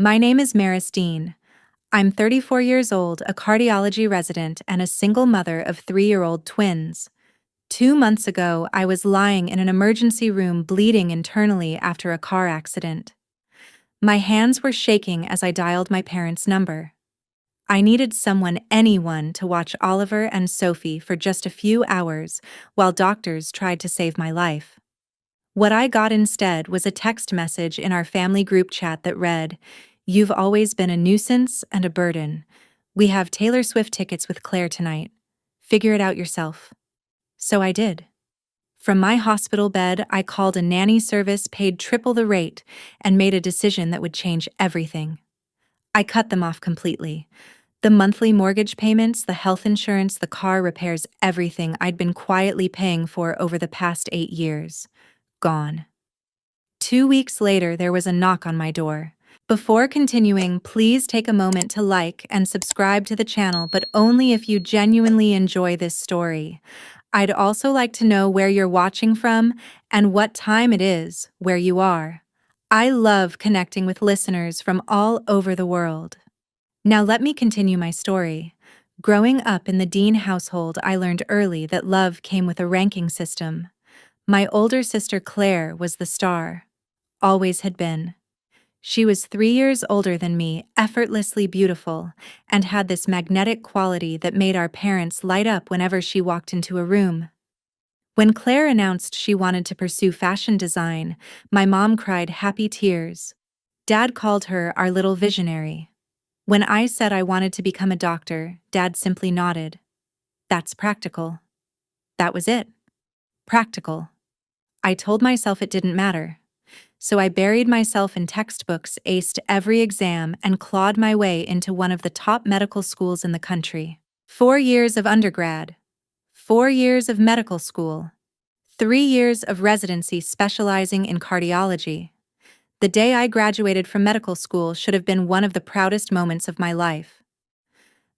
My name is Maris Dean. I'm 34 years old, a cardiology resident, and a single mother of 3-year-old twins. 2 months ago, I was lying in an emergency room bleeding internally after a car accident. My hands were shaking as I dialed my parents' number. I needed anyone, to watch Oliver and Sophie for just a few hours while doctors tried to save my life. What I got instead was a text message in our family group chat that read, "You've always been a nuisance and a burden. We have Taylor Swift tickets with Claire tonight. Figure it out yourself." So I did. From my hospital bed, I called a nanny service, paid triple the rate, and made a decision that would change everything. I cut them off completely. The monthly mortgage payments, the health insurance, the car repairs, everything I'd been quietly paying for over the past 8 years. Gone. 2 weeks later, there was a knock on my door. Before continuing, please take a moment to like and subscribe to the channel, but only if you genuinely enjoy this story. I'd also like to know where you're watching from and what time it is where you are. I love connecting with listeners from all over the world. Now let me continue my story. Growing up in the Dean household, I learned early that love came with a ranking system. My older sister Claire was the star. Always had been. She was 3 years older than me, effortlessly beautiful, and had this magnetic quality that made our parents light up whenever she walked into a room. When Claire announced she wanted to pursue fashion design, my mom cried happy tears. Dad called her our little visionary. When I said I wanted to become a doctor, Dad simply nodded. That's practical. That was it. Practical. I told myself it didn't matter. So I buried myself in textbooks, aced every exam, and clawed my way into one of the top medical schools in the country. 4 years of undergrad, 4 years of medical school, 3 years of residency specializing in cardiology. The day I graduated from medical school should have been one of the proudest moments of my life.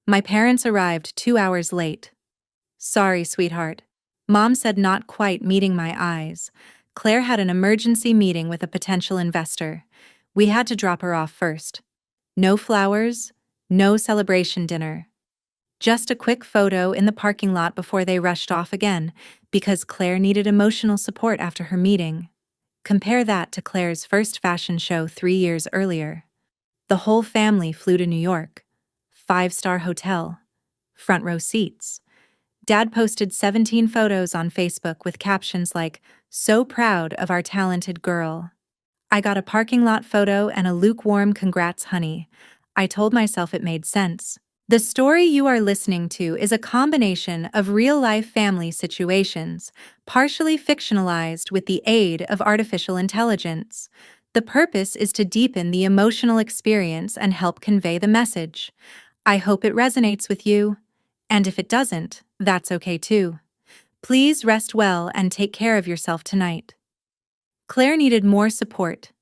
My parents arrived 2 hours late. Sorry, sweetheart. Mom said, not quite meeting my eyes. Claire had an emergency meeting with a potential investor. We had to drop her off first. No flowers, no celebration dinner. Just a quick photo in the parking lot before they rushed off again, because Claire needed emotional support after her meeting. Compare that to Claire's first fashion show 3 years earlier. The whole family flew to New York. 5-star hotel. Front row seats. Dad posted 17 photos on Facebook with captions like, "So proud of our talented girl." I got a parking lot photo and a lukewarm "Congrats, honey." I told myself it made sense. The story you are listening to is a combination of real-life family situations, partially fictionalized with the aid of artificial intelligence. The purpose is to deepen the emotional experience and help convey the message. I hope it resonates with you. And if it doesn't, that's okay too. Please rest well and take care of yourself tonight. Claire needed more support.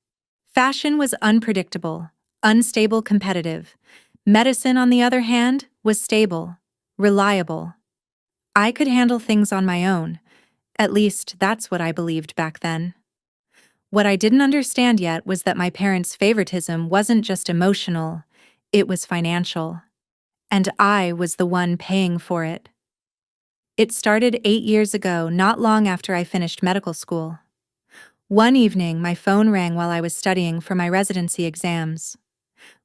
Fashion was unpredictable, unstable, competitive. Medicine, on the other hand, was stable, reliable. I could handle things on my own. At least that's what I believed back then. What I didn't understand yet was that my parents' favoritism wasn't just emotional, it was financial. And I was the one paying for it. It started 8 years ago, not long after I finished medical school. One evening, my phone rang while I was studying for my residency exams.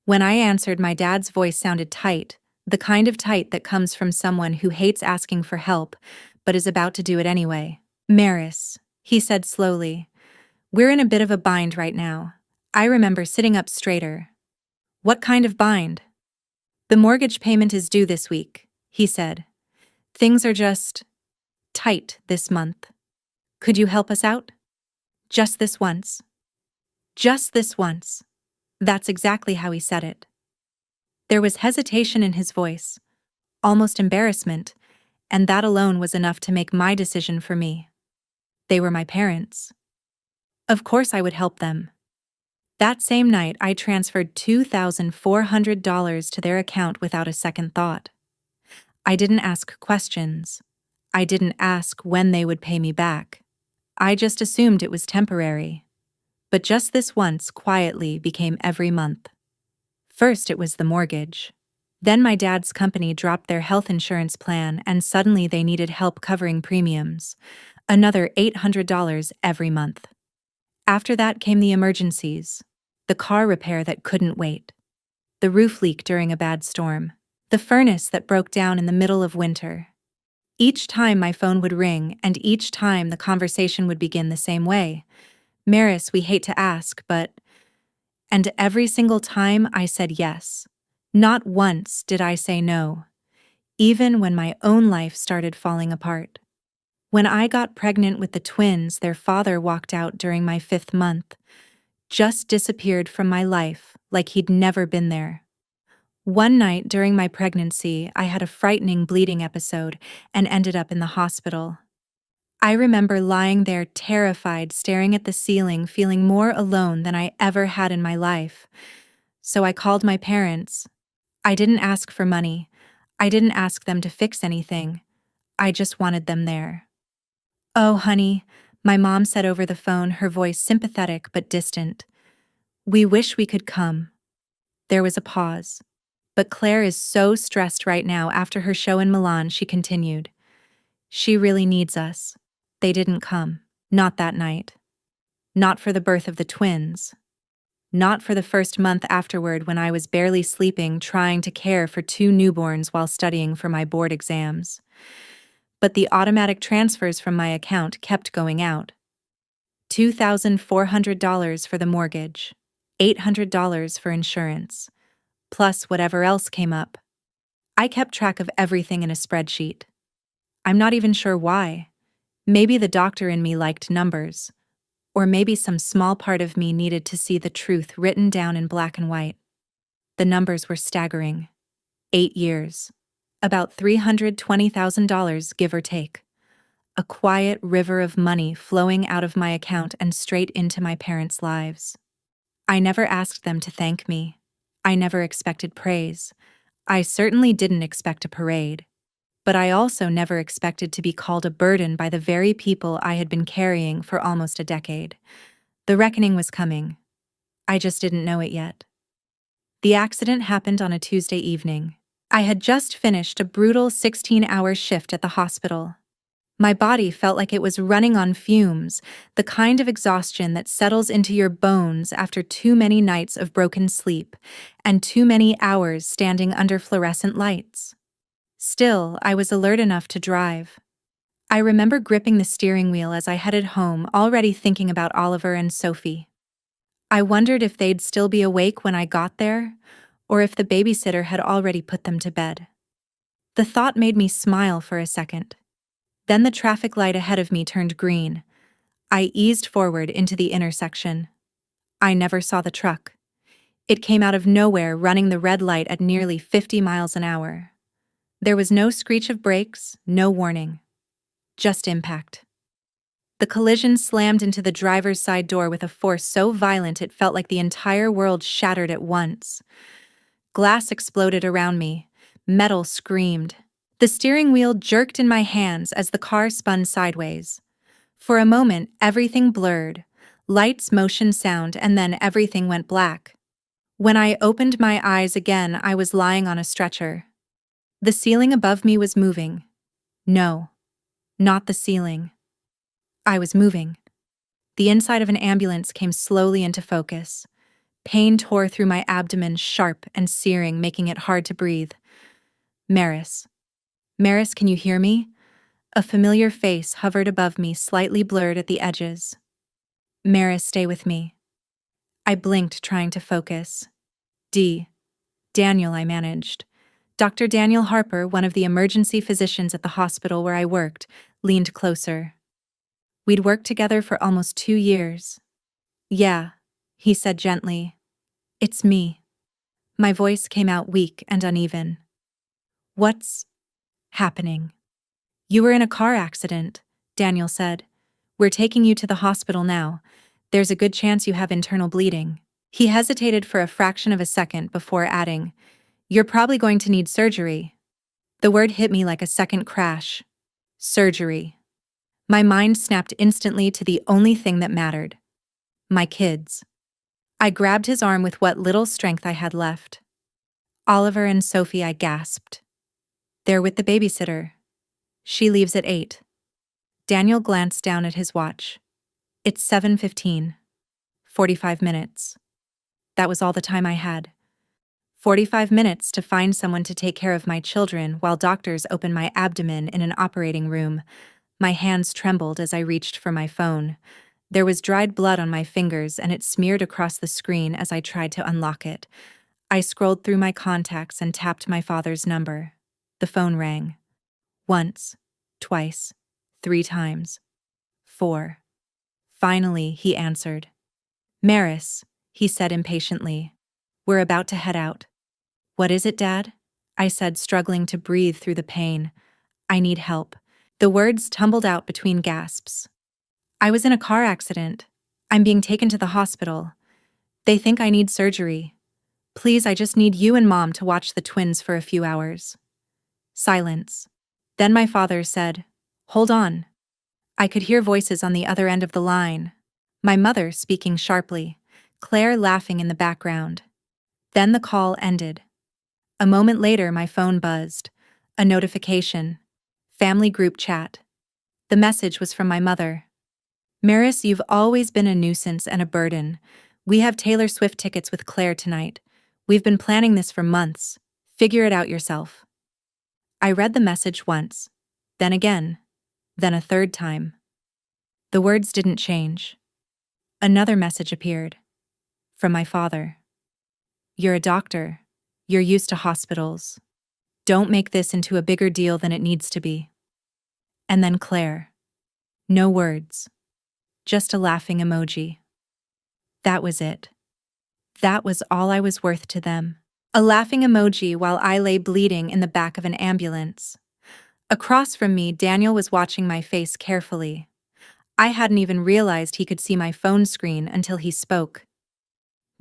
When I answered, my dad's voice sounded tight, the kind of tight that comes from someone who hates asking for help, but is about to do it anyway. "Maris," he said slowly, "we're in a bit of a bind right now." I remember sitting up straighter. "What kind of bind?" "The mortgage payment is due this week," he said. "Things are just tight this month. Could you help us out? Just this once." Just this once. That's exactly how he said it. There was hesitation in his voice, almost embarrassment, and that alone was enough to make my decision for me. They were my parents. Of course I would help them. That same night, I transferred $2,400 to their account without a second thought. I didn't ask questions. I didn't ask when they would pay me back. I just assumed it was temporary. But just this once quietly became every month. First, it was the mortgage. Then my dad's company dropped their health insurance plan and suddenly they needed help covering premiums. Another $800 every month. After that came the emergencies. The car repair that couldn't wait. The roof leak during a bad storm. The furnace that broke down in the middle of winter. Each time my phone would ring, and each time the conversation would begin the same way. Maris, we hate to ask, but... And every single time I said yes. Not once did I say no. Even when my own life started falling apart. When I got pregnant with the twins, their father walked out during my 5th month. Just disappeared from my life like he'd never been there. One night during my pregnancy, I had a frightening bleeding episode and ended up in the hospital. I remember lying there terrified, staring at the ceiling, feeling more alone than I ever had in my life. So I called my parents. I didn't ask for money. I didn't ask them to fix anything. I just wanted them there. "Oh, honey," my mom said over the phone, her voice sympathetic but distant. "We wish we could come." There was a pause. "But Claire is so stressed right now after her show in Milan," she continued. "She really needs us." They didn't come. Not that night. Not for the birth of the twins. Not for the first month afterward when I was barely sleeping trying to care for 2 newborns while studying for my board exams. But the automatic transfers from my account kept going out. $2,400 for the mortgage, $800 for insurance, plus whatever else came up. I kept track of everything in a spreadsheet. I'm not even sure why. Maybe the doctor in me liked numbers. Or maybe some small part of me needed to see the truth written down in black and white. The numbers were staggering. 8 years. About $320,000, give or take. A quiet river of money flowing out of my account and straight into my parents' lives. I never asked them to thank me. I never expected praise. I certainly didn't expect a parade. But I also never expected to be called a burden by the very people I had been carrying for almost a decade. The reckoning was coming. I just didn't know it yet. The accident happened on a Tuesday evening. I had just finished a brutal 16-hour shift at the hospital. My body felt like it was running on fumes, the kind of exhaustion that settles into your bones after too many nights of broken sleep and too many hours standing under fluorescent lights. Still, I was alert enough to drive. I remember gripping the steering wheel as I headed home, already thinking about Oliver and Sophie. I wondered if they'd still be awake when I got there, or if the babysitter had already put them to bed. The thought made me smile for a second. Then the traffic light ahead of me turned green. I eased forward into the intersection. I never saw the truck. It came out of nowhere, running the red light at nearly 50 miles an hour. There was no screech of brakes, no warning. Just impact. The collision slammed into the driver's side door with a force so violent it felt like the entire world shattered at once. Glass exploded around me. Metal screamed. The steering wheel jerked in my hands as the car spun sideways. For a moment, everything blurred. Lights, motion, sound, and then everything went black. When I opened my eyes again, I was lying on a stretcher. The ceiling above me was moving. No, not the ceiling. I was moving. The inside of an ambulance came slowly into focus. Pain tore through my abdomen, sharp and searing, making it hard to breathe. Maris. Maris, can you hear me? A familiar face hovered above me, slightly blurred at the edges. Maris, stay with me. I blinked, trying to focus. Daniel, I managed. Dr. Daniel Harper, one of the emergency physicians at the hospital where I worked, leaned closer. We'd worked together for almost 2 years. Yeah, he said gently. It's me. My voice came out weak and uneven. What's happening? You were in a car accident, Daniel said. We're taking you to the hospital now. There's a good chance you have internal bleeding. He hesitated for a fraction of a second before adding, You're probably going to need surgery. The word hit me like a second crash. Surgery. My mind snapped instantly to the only thing that mattered. My kids. I grabbed his arm with what little strength I had left. Oliver and Sophie, I gasped. They're with the babysitter. She leaves at 8. Daniel glanced down at his watch. It's 7:15. 45 minutes. That was all the time I had. 45 minutes to find someone to take care of my children while doctors opened my abdomen in an operating room. My hands trembled as I reached for my phone. There was dried blood on my fingers and it smeared across the screen as I tried to unlock it. I scrolled through my contacts and tapped my father's number. The phone rang. Once, twice, 3 times, 4. Finally, he answered. Maris, he said impatiently. We're about to head out. What is it, Dad? I said, struggling to breathe through the pain. I need help. The words tumbled out between gasps. I was in a car accident. I'm being taken to the hospital. They think I need surgery. Please, I just need you and Mom to watch the twins for a few hours. Silence. Then my father said, Hold on. I could hear voices on the other end of the line. My mother speaking sharply, Claire laughing in the background. Then the call ended. A moment later, my phone buzzed. A notification. Family group chat. The message was from my mother. Maris, you've always been a nuisance and a burden. We have Taylor Swift tickets with Claire tonight. We've been planning this for months. Figure it out yourself. I read the message once, then again, then a third time. The words didn't change. Another message appeared. From my father. You're a doctor. You're used to hospitals. Don't make this into a bigger deal than it needs to be. And then Claire. No words. Just a laughing emoji. That was it. That was all I was worth to them. A laughing emoji while I lay bleeding in the back of an ambulance. Across from me, Daniel was watching my face carefully. I hadn't even realized he could see my phone screen until he spoke.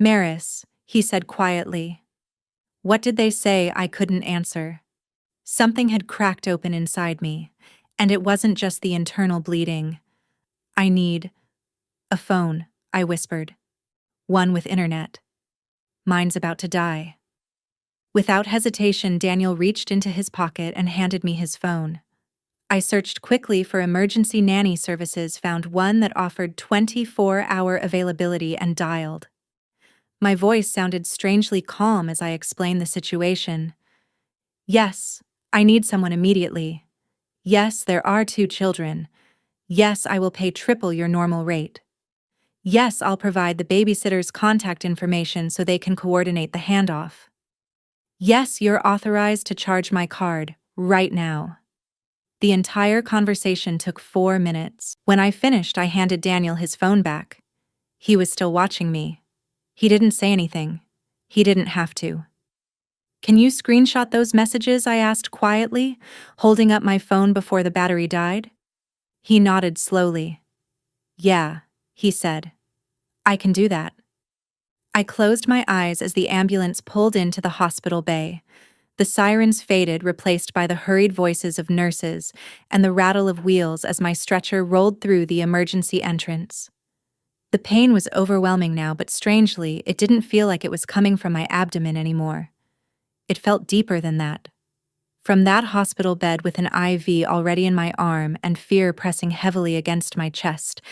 Maris, he said quietly. What did they say? I couldn't answer. Something had cracked open inside me, and it wasn't just the internal bleeding. I need a phone, I whispered. One with internet. Mine's about to die. Without hesitation, Daniel reached into his pocket and handed me his phone. I searched quickly for emergency nanny services, found one that offered 24-hour availability and dialed. My voice sounded strangely calm as I explained the situation. Yes, I need someone immediately. Yes, there are 2 children. Yes, I will pay triple your normal rate. Yes, I'll provide the babysitter's contact information so they can coordinate the handoff. Yes, you're authorized to charge my card, right now. The entire conversation took 4 minutes. When I finished, I handed Daniel his phone back. He was still watching me. He didn't say anything. He didn't have to. Can you screenshot those messages? I asked quietly, holding up my phone before the battery died. He nodded slowly. Yeah, he said. I can do that. I closed my eyes as the ambulance pulled into the hospital bay. The sirens faded, replaced by the hurried voices of nurses and the rattle of wheels as my stretcher rolled through the emergency entrance. The pain was overwhelming now, but strangely, it didn't feel like it was coming from my abdomen anymore. It felt deeper than that. From that hospital bed with an IV already in my arm and fear pressing heavily against my chest,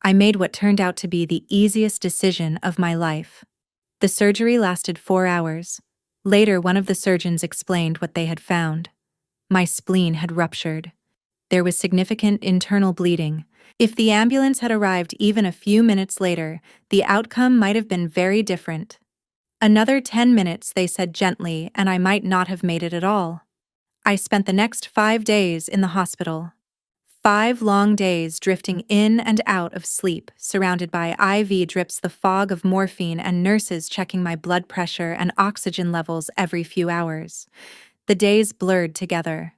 I made what turned out to be the easiest decision of my life. The surgery lasted 4 hours. Later, one of the surgeons explained what they had found. My spleen had ruptured. There was significant internal bleeding. If the ambulance had arrived even a few minutes later, the outcome might have been very different. Another 10 minutes, they said gently, and I might not have made it at all. I spent the next 5 days in the hospital. 5 long days drifting in and out of sleep, surrounded by IV drips, the fog of morphine, and nurses checking my blood pressure and oxygen levels every few hours. The days blurred together.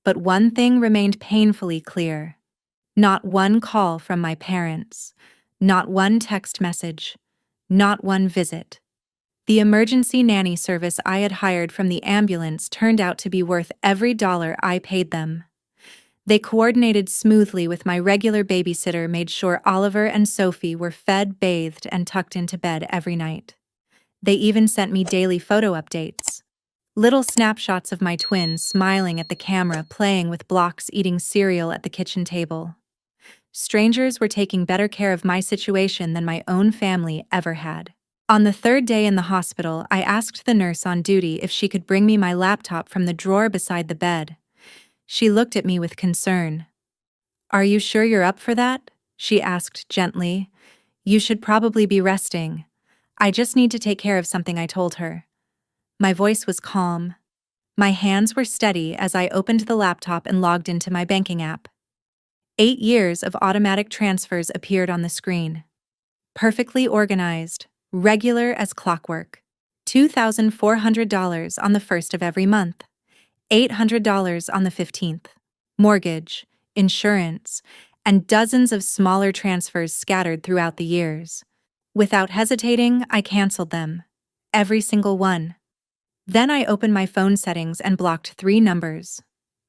But one thing remained painfully clear. Not one call from my parents. Not one text message. Not one visit. The emergency nanny service I had hired from the ambulance turned out to be worth every dollar I paid them. They coordinated smoothly with my regular babysitter, made sure Oliver and Sophie were fed, bathed, and tucked into bed every night. They even sent me daily photo updates. Little snapshots of my twins smiling at the camera, playing with blocks, eating cereal at the kitchen table. Strangers were taking better care of my situation than my own family ever had. On the third day in the hospital, I asked the nurse on duty if she could bring me my laptop from the drawer beside the bed. She looked at me with concern. "Are you sure you're up for that?" she asked gently. "You should probably be resting." "I just need to take care of something," I told her. My voice was calm. My hands were steady as I opened the laptop and logged into my banking app. 8 years of automatic transfers appeared on the screen. Perfectly organized, regular as clockwork. $2,400 on the 1st of every month. $800 on the 15th. Mortgage, insurance, and dozens of smaller transfers scattered throughout the years. Without hesitating, I canceled them. Every single one. Then I opened my phone settings and blocked 3 numbers.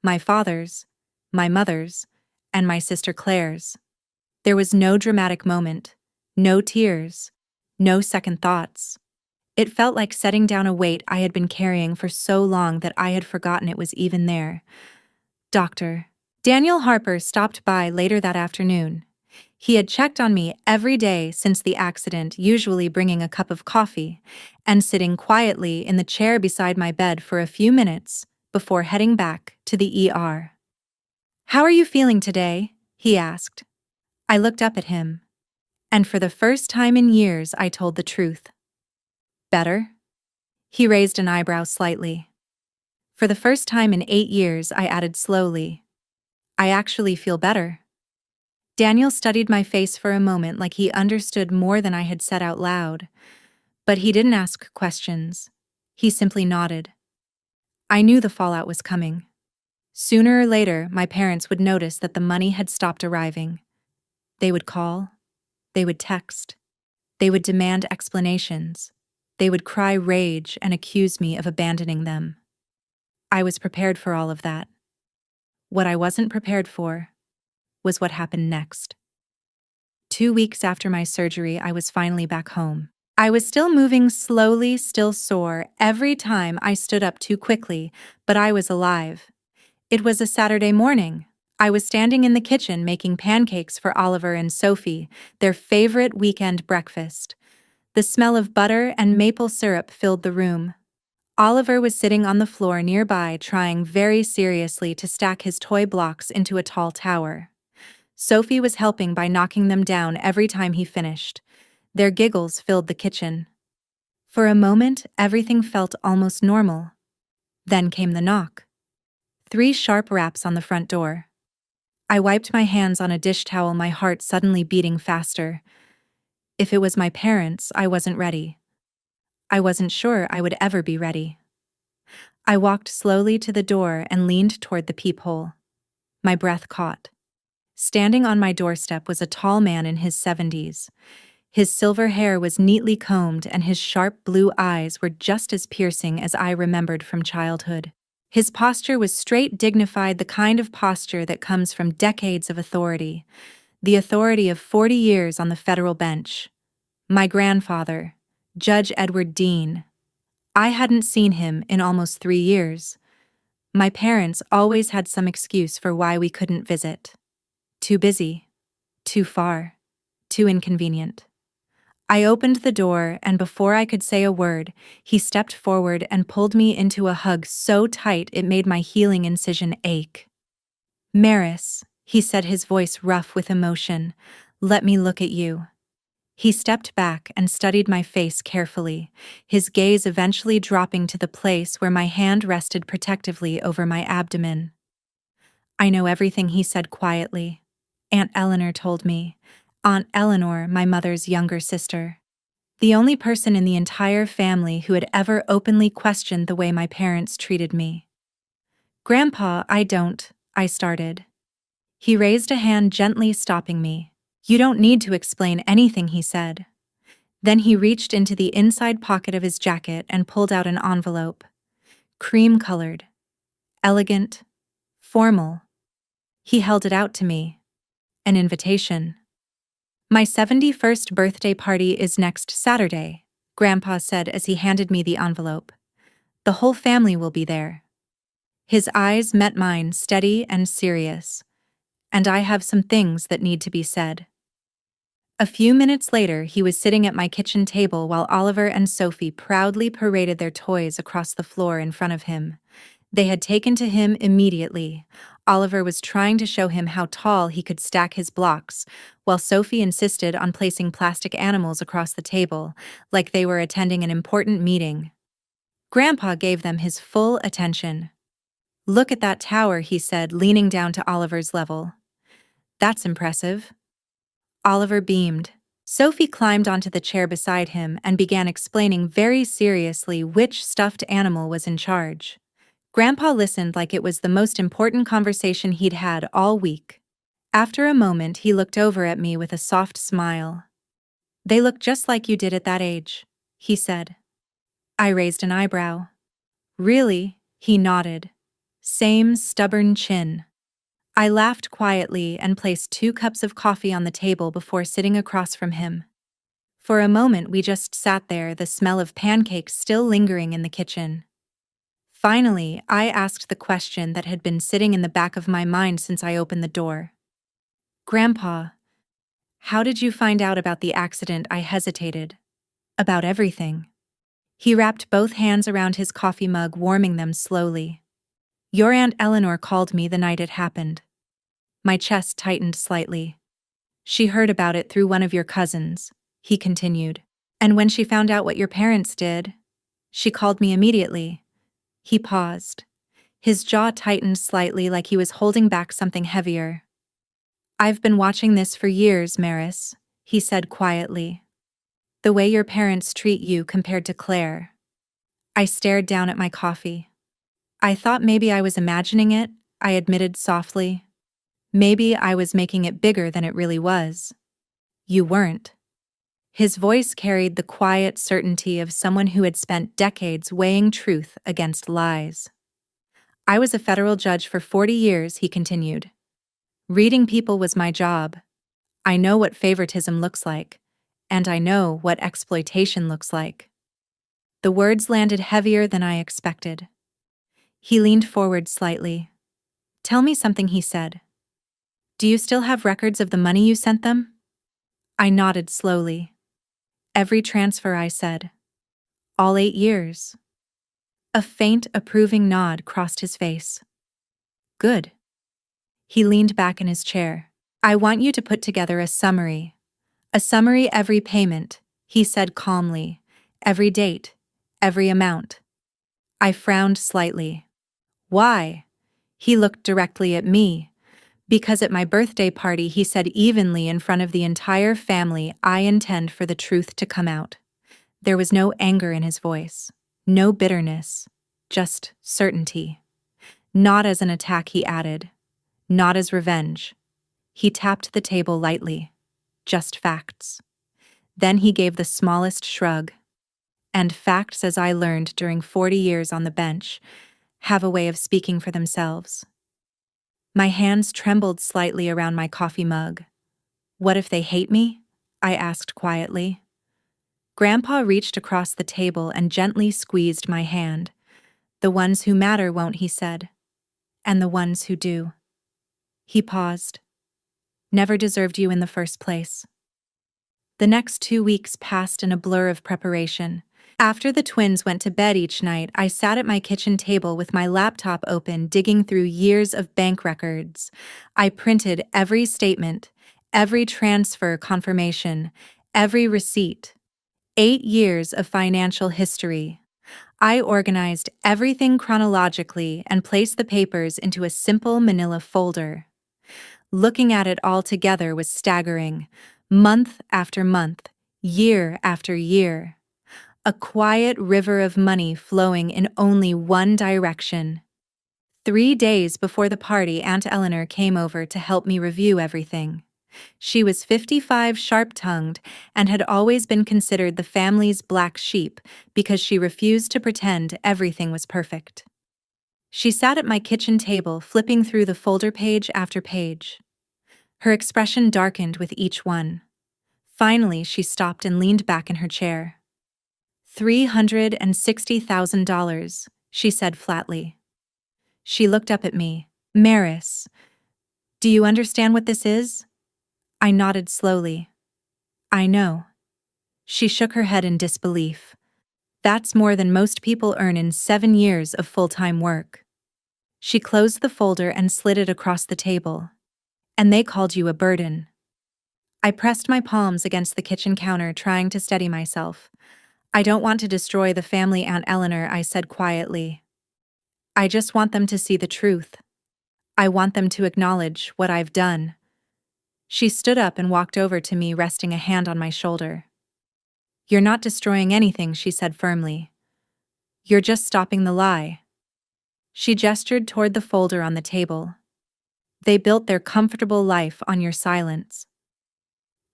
My father's, my mother's, and my sister Claire's. There was no dramatic moment, no tears, no second thoughts. It felt like setting down a weight I had been carrying for so long that I had forgotten it was even there. Dr. Daniel Harper stopped by later that afternoon. He had checked on me every day since the accident, usually bringing a cup of coffee and sitting quietly in the chair beside my bed for a few minutes before heading back to the ER. "How are you feeling today?" he asked. I looked up at him, and for the first time in years I told the truth. "Better?" He raised an eyebrow slightly. For the first time in 8 years, I added slowly, "I actually feel better." Daniel studied my face for a moment like he understood more than I had said out loud. But he didn't ask questions. He simply nodded. I knew the fallout was coming. Sooner or later, my parents would notice that the money had stopped arriving. They would call. They would text. They would demand explanations. They would cry rage and accuse me of abandoning them. I was prepared for all of that. What I wasn't prepared for was what happened next. 2 weeks after my surgery, I was finally back home. I was still moving slowly, still sore every time I stood up too quickly, but I was alive. It was a Saturday morning. I was standing in the kitchen making pancakes for Oliver and Sophie, their favorite weekend breakfast. The smell of butter and maple syrup filled the room. Oliver was sitting on the floor nearby, trying very seriously to stack his toy blocks into a tall tower. Sophie was helping by knocking them down every time he finished. Their giggles filled the kitchen. For a moment, everything felt almost normal. Then came the knock. 3 sharp raps on the front door. I wiped my hands on a dish towel, my heart suddenly beating faster. If it was my parents, I wasn't ready. I wasn't sure I would ever be ready. I walked slowly to the door and leaned toward the peephole. My breath caught. Standing on my doorstep was a tall man in his 70s. His silver hair was neatly combed and his sharp blue eyes were just as piercing as I remembered from childhood. His posture was straight, dignified, the kind of posture that comes from decades of authority, the authority of 40 years on the federal bench. My grandfather, Judge Edward Dean. I hadn't seen him in almost 3 years. My parents always had some excuse for why we couldn't visit. Too busy, too far, too inconvenient. I opened the door, and before I could say a word, he stepped forward and pulled me into a hug so tight it made my healing incision ache. "Maris," he said, his voice rough with emotion, "let me look at you." He stepped back and studied my face carefully, his gaze eventually dropping to the place where my hand rested protectively over my abdomen. "I know everything," he said quietly. "Aunt Eleanor told me." Aunt Eleanor, my mother's younger sister. The only person in the entire family who had ever openly questioned the way my parents treated me. "Grandpa, I started. He raised a hand, gently stopping me. "You don't need to explain anything," he said. Then he reached into the inside pocket of his jacket and pulled out an envelope. Cream-colored. Elegant. Formal. He held it out to me. An invitation. "My 71st birthday party is next Saturday," Grandpa said as he handed me the envelope. The whole family will be there. His eyes met mine, steady and serious. And I have some things that need to be said. A few minutes later, he was sitting at my kitchen table while Oliver and Sophie proudly paraded their toys across the floor in front of him. They had taken to him immediately. Oliver was trying to show him how tall he could stack his blocks, while Sophie insisted on placing plastic animals across the table, like they were attending an important meeting. Grandpa gave them his full attention. "Look at that tower," he said, leaning down to Oliver's level. "That's impressive." Oliver beamed. Sophie climbed onto the chair beside him and began explaining very seriously which stuffed animal was in charge. Grandpa listened like it was the most important conversation he'd had all week. After a moment, he looked over at me with a soft smile. "They look just like you did at that age," he said. I raised an eyebrow. "Really?" He nodded. "Same stubborn chin." I laughed quietly and placed 2 cups of coffee on the table before sitting across from him. For a moment we just sat there, the smell of pancakes still lingering in the kitchen. Finally, I asked the question that had been sitting in the back of my mind since I opened the door. "Grandpa, how did you find out about the accident?" I hesitated. "About everything." He wrapped both hands around his coffee mug, warming them slowly. "Your Aunt Eleanor called me the night it happened." My chest tightened slightly. "She heard about it through one of your cousins," he continued. "And when she found out what your parents did, she called me immediately." He paused. His jaw tightened slightly like he was holding back something heavier. "I've been watching this for years, Maris," he said quietly. "The way your parents treat you compared to Claire." I stared down at my coffee. "I thought maybe I was imagining it," I admitted softly. "Maybe I was making it bigger than it really was." "You weren't." His voice carried the quiet certainty of someone who had spent decades weighing truth against lies. "I was a federal judge for 40 years, he continued. "Reading people was my job. I know what favoritism looks like, and I know what exploitation looks like." The words landed heavier than I expected. He leaned forward slightly. "Tell me something," he said. "Do you still have records of the money you sent them?" I nodded slowly. "Every transfer," I said. "All 8 years." A faint, approving nod crossed his face. "Good." He leaned back in his chair. "I want you to put together a summary. A summary every payment," he said calmly. "Every date, every amount." I frowned slightly. "Why?" He looked directly at me. "Because at my birthday party," he said evenly in front of the entire family, "I intend for the truth to come out." There was no anger in his voice, no bitterness, just certainty. "Not as an attack," he added. "Not as revenge." He tapped the table lightly. "Just facts." Then he gave the smallest shrug. And facts, as I learned during 40 years on the bench, have a way of speaking for themselves. My hands trembled slightly around my coffee mug. "What if they hate me?" I asked quietly. Grandpa reached across the table and gently squeezed my hand. "The ones who matter won't," he said. "And the ones who do." He paused. "Never deserved you in the first place." The next 2 weeks passed in a blur of preparation. After the twins went to bed each night, I sat at my kitchen table with my laptop open, digging through years of bank records. I printed every statement, every transfer confirmation, every receipt. 8 years of financial history. I organized everything chronologically and placed the papers into a simple manila folder. Looking at it all together was staggering. Month after month, year after year. A quiet river of money flowing in only one direction. 3 days before the party, Aunt Eleanor came over to help me review everything. She was 55, sharp-tongued, and had always been considered the family's black sheep because she refused to pretend everything was perfect. She sat at my kitchen table, flipping through the folder page after page. Her expression darkened with each one. Finally, she stopped and leaned back in her chair. $360,000, she said flatly. She looked up at me. Maris, do you understand what this is? I nodded slowly. I know. She shook her head in disbelief. That's more than most people earn in 7 years of full-time work. She closed the folder and slid it across the table. And they called you a burden. I pressed my palms against the kitchen counter, trying to steady myself. I don't want to destroy the family, Aunt Eleanor, I said quietly. I just want them to see the truth. I want them to acknowledge what I've done. She stood up and walked over to me, resting a hand on my shoulder. You're not destroying anything, she said firmly. You're just stopping the lie. She gestured toward the folder on the table. They built their comfortable life on your silence.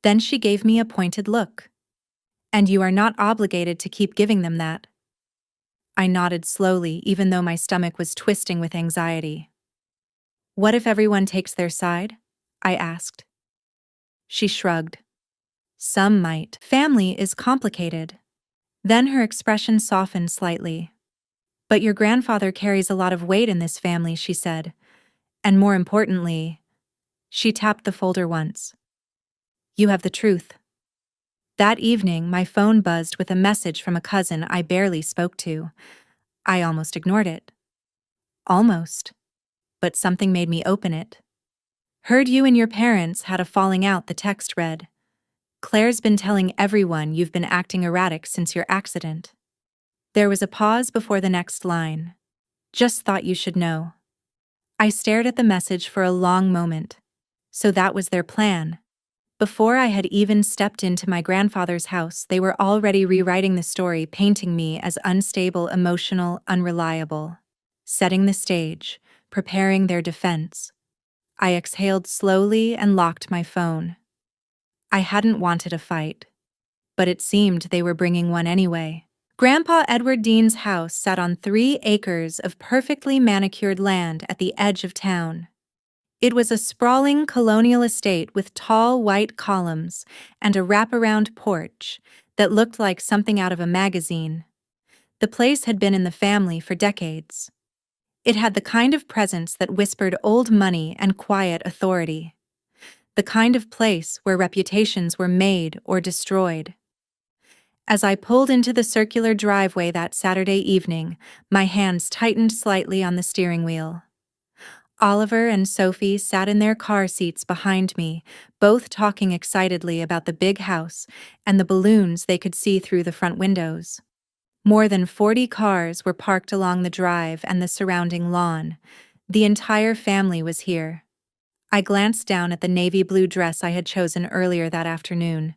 Then she gave me a pointed look. And you are not obligated to keep giving them that. I nodded slowly, even though my stomach was twisting with anxiety. What if everyone takes their side? I asked. She shrugged. Some might. Family is complicated. Then her expression softened slightly. But your grandfather carries a lot of weight in this family, she said. And more importantly, she tapped the folder once. You have the truth. That evening, my phone buzzed with a message from a cousin I barely spoke to. I almost ignored it. Almost. But something made me open it. Heard you and your parents had a falling out, the text read. Claire's been telling everyone you've been acting erratic since your accident. There was a pause before the next line. Just thought you should know. I stared at the message for a long moment. So that was their plan. Before I had even stepped into my grandfather's house, they were already rewriting the story, painting me as unstable, emotional, unreliable. Setting the stage, preparing their defense. I exhaled slowly and locked my phone. I hadn't wanted a fight, but it seemed they were bringing one anyway. Grandpa Edward Dean's house sat on 3 acres of perfectly manicured land at the edge of town. It was a sprawling colonial estate with tall white columns and a wraparound porch that looked like something out of a magazine. The place had been in the family for decades. It had the kind of presence that whispered old money and quiet authority. The kind of place where reputations were made or destroyed. As I pulled into the circular driveway that Saturday evening, my hands tightened slightly on the steering wheel. Oliver and Sophie sat in their car seats behind me, both talking excitedly about the big house and the balloons they could see through the front windows. More than 40 cars were parked along the drive and the surrounding lawn. The entire family was here. I glanced down at the navy blue dress I had chosen earlier that afternoon.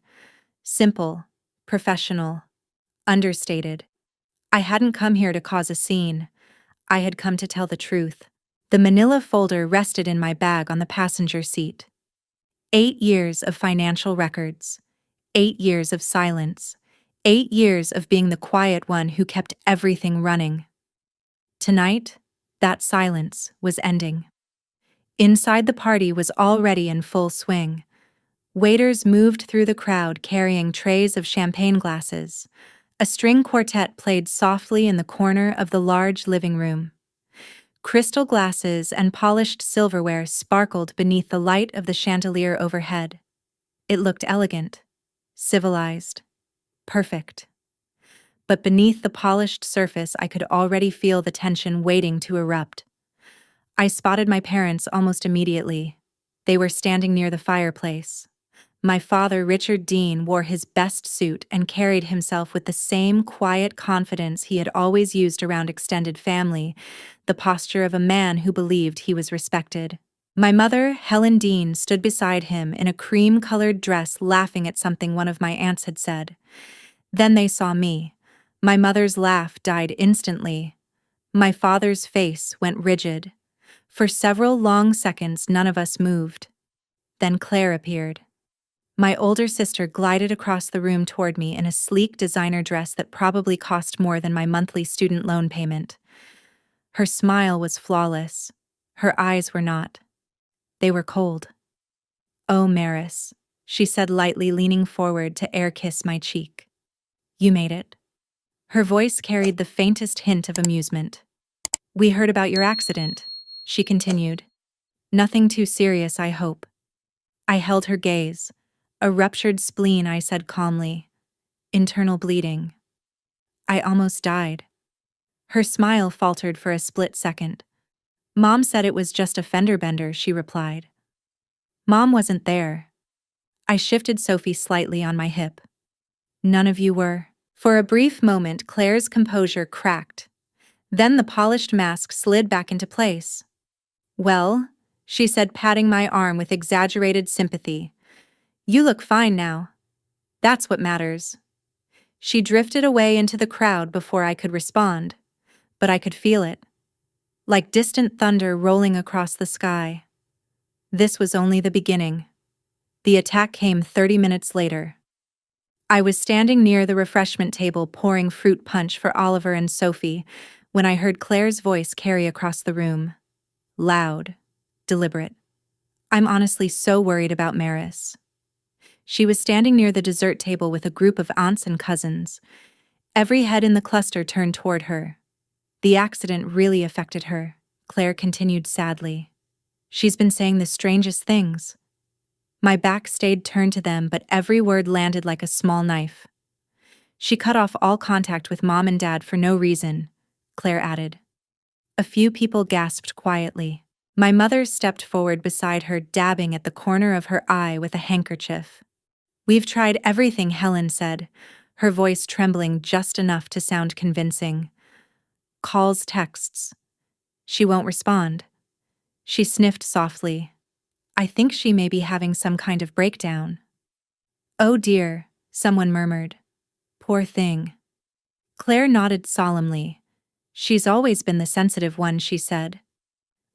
Simple, professional, understated. I hadn't come here to cause a scene. I had come to tell the truth. The manila folder rested in my bag on the passenger seat. 8 years of financial records. 8 years of silence. 8 years of being the quiet one who kept everything running. Tonight, that silence was ending. Inside, the party was already in full swing. Waiters moved through the crowd carrying trays of champagne glasses. A string quartet played softly in the corner of the large living room. Crystal glasses and polished silverware sparkled beneath the light of the chandelier overhead. It looked elegant, civilized, perfect. But beneath the polished surface, I could already feel the tension waiting to erupt. I spotted my parents almost immediately. They were standing near the fireplace. My father, Richard Dean, wore his best suit and carried himself with the same quiet confidence he had always used around extended family, the posture of a man who believed he was respected. My mother, Helen Dean, stood beside him in a cream-colored dress, laughing at something one of my aunts had said. Then they saw me. My mother's laugh died instantly. My father's face went rigid. For several long seconds, none of us moved. Then Claire appeared. My older sister glided across the room toward me in a sleek designer dress that probably cost more than my monthly student loan payment. Her smile was flawless. Her eyes were not. They were cold. "Oh, Maris," she said lightly, leaning forward to air kiss my cheek. "You made it." Her voice carried the faintest hint of amusement. "We heard about your accident," she continued. "Nothing too serious, I hope." I held her gaze. "A ruptured spleen," I said calmly. "Internal bleeding. I almost died." Her smile faltered for a split second. "Mom said it was just a fender bender," she replied. "Mom wasn't there." I shifted Sophie slightly on my hip. "None of you were?" For a brief moment, Claire's composure cracked. Then the polished mask slid back into place. "Well," she said, patting my arm with exaggerated sympathy, "you look fine now. That's what matters." She drifted away into the crowd before I could respond, but I could feel it, like distant thunder rolling across the sky. This was only the beginning. The attack came 30 minutes later. I was standing near the refreshment table pouring fruit punch for Oliver and Sophie when I heard Claire's voice carry across the room. Loud, deliberate. "I'm honestly so worried about Maris." She was standing near the dessert table with a group of aunts and cousins. Every head in the cluster turned toward her. "The accident really affected her," Claire continued sadly. "She's been saying the strangest things." My back stayed turned to them, but every word landed like a small knife. "She cut off all contact with Mom and Dad for no reason," Claire added. A few people gasped quietly. My mother stepped forward beside her, dabbing at the corner of her eye with a handkerchief. "We've tried everything," Helen said, her voice trembling just enough to sound convincing. "Calls, texts. She won't respond." She sniffed softly. "I think she may be having some kind of breakdown." "Oh dear," someone murmured. "Poor thing." Claire nodded solemnly. "She's always been the sensitive one," she said.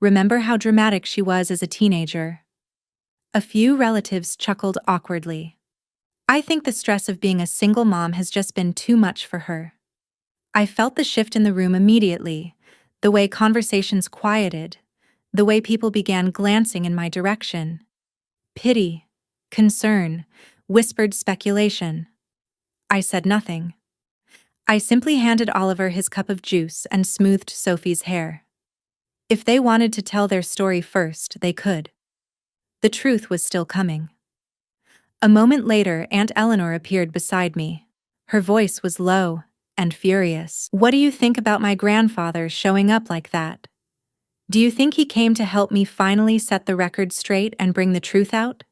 "Remember how dramatic she was as a teenager?" A few relatives chuckled awkwardly. "I think the stress of being a single mom has just been too much for her." I felt the shift in the room immediately, the way conversations quieted, the way people began glancing in my direction. Pity, concern, whispered speculation. I said nothing. I simply handed Oliver his cup of juice and smoothed Sophie's hair. If they wanted to tell their story first, they could. The truth was still coming. A moment later, Aunt Eleanor appeared beside me. Her voice was low and furious. "What do you think about my grandfather showing up like that? Do you think he came to help me finally set the record straight and bring the truth out?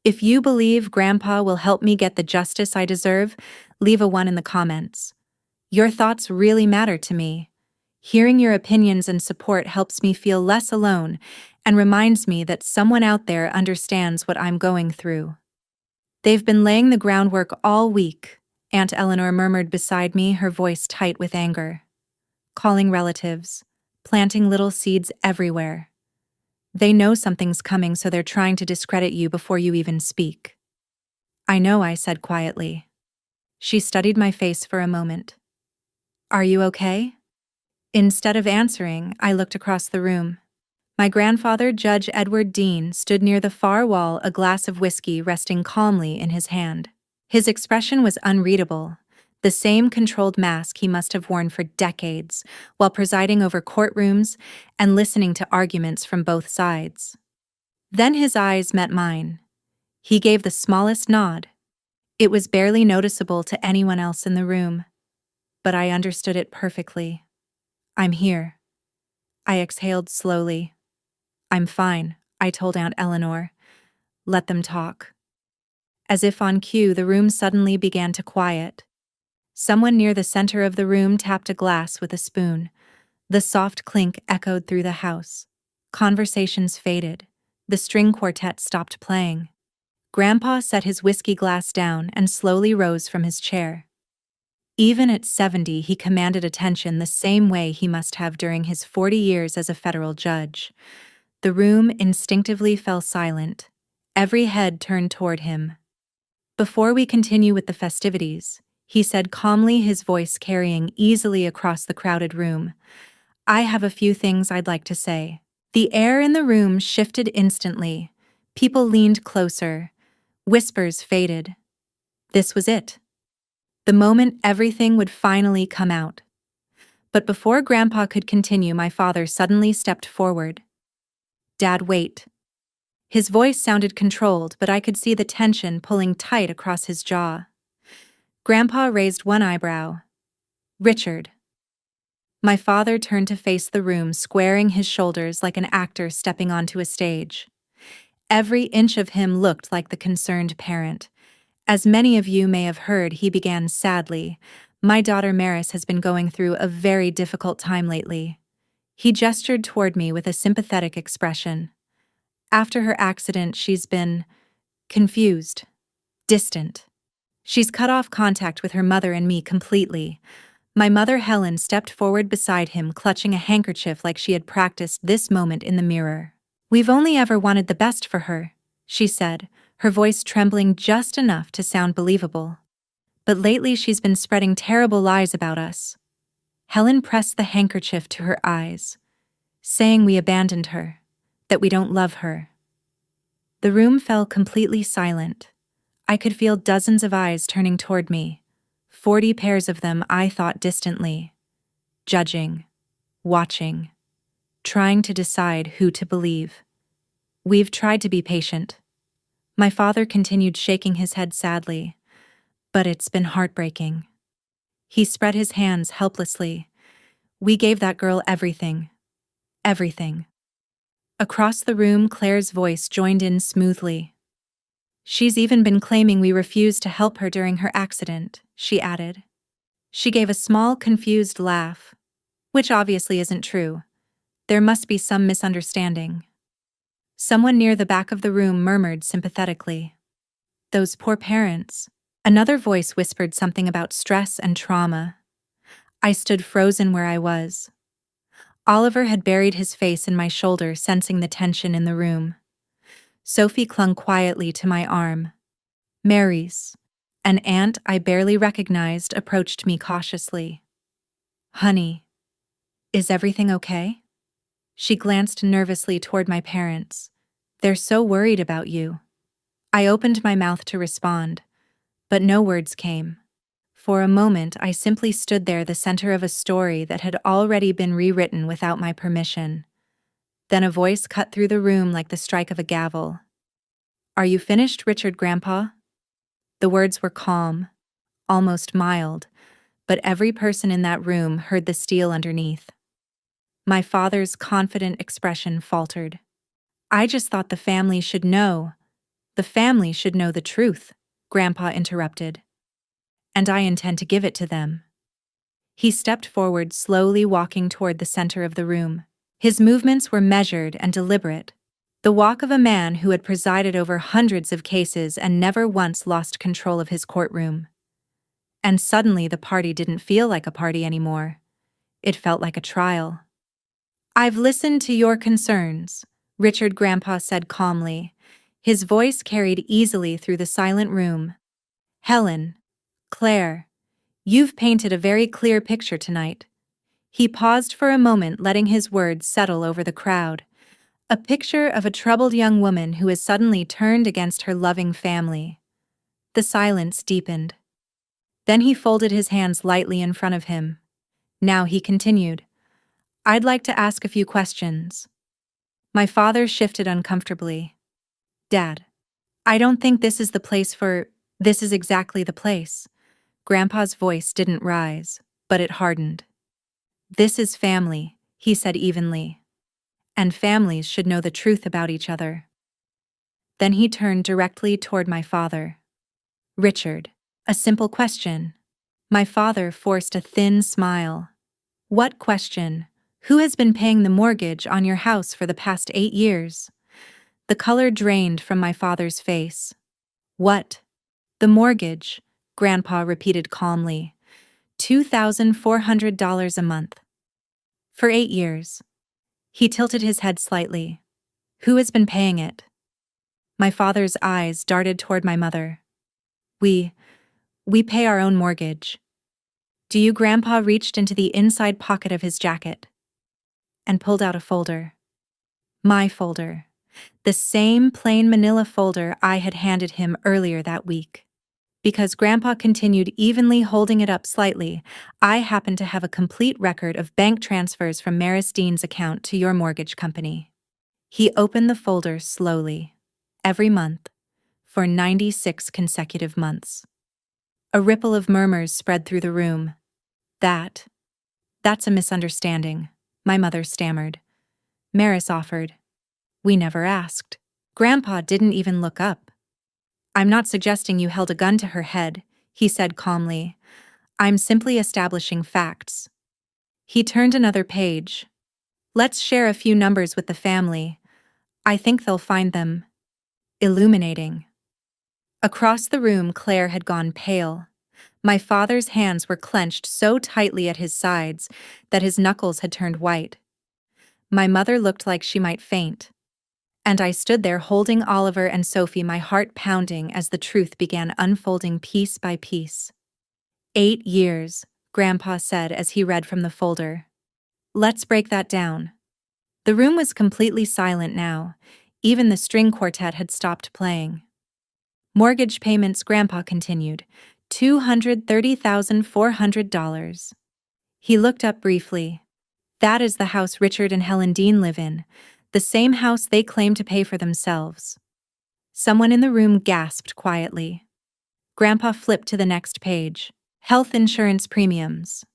If you believe Grandpa will help me get the justice I deserve, leave a 1 in the comments. Your thoughts really matter to me. Hearing your opinions and support helps me feel less alone and reminds me that someone out there understands what I'm going through." "They've been laying the groundwork all week," Aunt Eleanor murmured beside me, her voice tight with anger. "Calling relatives, planting little seeds everywhere. They know something's coming, so they're trying to discredit you before you even speak." "I know," I said quietly. She studied my face for a moment. "Are you okay?" Instead of answering, I looked across the room. My grandfather, Judge Edward Dean, stood near the far wall, a glass of whiskey resting calmly in his hand. His expression was unreadable, the same controlled mask he must have worn for decades while presiding over courtrooms and listening to arguments from both sides. Then his eyes met mine. He gave the smallest nod. It was barely noticeable to anyone else in the room, but I understood it perfectly. "I'm here." I exhaled slowly. "I'm fine," I told Aunt Eleanor. "Let them talk." As if on cue, the room suddenly began to quiet. Someone near the center of the room tapped a glass with a spoon. The soft clink echoed through the house. Conversations faded. The string quartet stopped playing. Grandpa set his whiskey glass down and slowly rose from his chair. Even at 70, he commanded attention the same way he must have during his 40 years as a federal judge. The room instinctively fell silent. Every head turned toward him. "Before we continue with the festivities," he said calmly, his voice carrying easily across the crowded room, "I have a few things I'd like to say." The air in the room shifted instantly. People leaned closer. Whispers faded. This was it. The moment everything would finally come out. But before Grandpa could continue, my father suddenly stepped forward. "Dad, wait." His voice sounded controlled, but I could see the tension pulling tight across his jaw. Grandpa raised one eyebrow. "Richard." My father turned to face the room, squaring his shoulders like an actor stepping onto a stage. Every inch of him looked like the concerned parent. "As many of you may have heard," he began sadly, "my daughter Maris has been going through a very difficult time lately." He gestured toward me with a sympathetic expression. "After her accident, she's been confused, distant. She's cut off contact with her mother and me completely." My mother Helen stepped forward beside him, clutching a handkerchief like she had practiced this moment in the mirror. "We've only ever wanted the best for her," she said, her voice trembling just enough to sound believable. "But lately she's been spreading terrible lies about us." Helen pressed the handkerchief to her eyes, saying we abandoned her, that we don't love her. The room fell completely silent. I could feel dozens of eyes turning toward me, 40 pairs of them, I thought distantly, judging, watching, trying to decide who to believe. "We've tried to be patient." My father continued, shaking his head sadly, "but it's been heartbreaking." He spread his hands helplessly. "We gave that girl everything. Everything." Across the room, Claire's voice joined in smoothly. "She's even been claiming we refused to help her during her accident," she added. She gave a small, confused laugh, which obviously isn't true. There must be some misunderstanding. Someone near the back of the room murmured sympathetically, "Those poor parents." Another voice whispered something about stress and trauma. I stood frozen where I was. Oliver had buried his face in my shoulder, sensing the tension in the room. Sophie clung quietly to my arm. Mary's, an aunt I barely recognized, approached me cautiously. "Honey, is everything okay?" She glanced nervously toward my parents. "They're so worried about you." I opened my mouth to respond, but no words came. For a moment, I simply stood there, the center of a story that had already been rewritten without my permission. Then a voice cut through the room like the strike of a gavel. "Are you finished, Richard, Grandpa?" The words were calm, almost mild, but every person in that room heard the steel underneath. My father's confident expression faltered. "I just thought the family should know." "The family should know the truth," Grandpa interrupted. "And I intend to give it to them." He stepped forward, slowly walking toward the center of the room. His movements were measured and deliberate, the walk of a man who had presided over hundreds of cases and never once lost control of his courtroom. And suddenly the party didn't feel like a party anymore. It felt like a trial. "I've listened to your concerns," Richard, Grandpa said calmly. His voice carried easily through the silent room. "Helen, Claire, you've painted a very clear picture tonight." He paused for a moment, letting his words settle over the crowd. "A picture of a troubled young woman who has suddenly turned against her loving family." The silence deepened. Then he folded his hands lightly in front of him. Now he continued, "I'd like to ask a few questions." My father shifted uncomfortably. "Dad, I don't think this is the place for—" "This is exactly the place." Grandpa's voice didn't rise, but it hardened. "This is family," he said evenly. "And families should know the truth about each other." Then he turned directly toward my father. "Richard, a simple question." My father forced a thin smile. "What question? Who has been paying the mortgage on your house for the past 8 years? The color drained from my father's face. "What?" "The mortgage," Grandpa repeated calmly. $2,400 a month. For 8 years. He tilted his head slightly. "Who has been paying it?" My father's eyes darted toward my mother. We pay our own mortgage." "Do you?" Grandpa reached into the inside pocket of his jacket and pulled out a folder. My folder. The same plain manila folder I had handed him earlier that week. Because Grandpa continued evenly holding it up slightly, I happen to have a complete record of bank transfers from Maris Dean's account to your mortgage company. He opened the folder slowly. Every month. For 96 consecutive months. A ripple of murmurs spread through the room. That's a misunderstanding, my mother stammered. Maris offered. We never asked. Grandpa didn't even look up. I'm not suggesting you held a gun to her head, he said calmly. I'm simply establishing facts. He turned another page. Let's share a few numbers with the family. I think they'll find them illuminating. Across the room, Claire had gone pale. My father's hands were clenched so tightly at his sides that his knuckles had turned white. My mother looked like she might faint. And I stood there holding Oliver and Sophie, my heart pounding as the truth began unfolding piece by piece. 8 years, Grandpa said as he read from the folder. Let's break that down. The room was completely silent now. Even the string quartet had stopped playing. Mortgage payments, Grandpa continued. $230,400. He looked up briefly. That is the house Richard and Helen Dean live in, the same house they claim to pay for themselves. Someone in the room gasped quietly. Grandpa flipped to the next page. Health insurance premiums.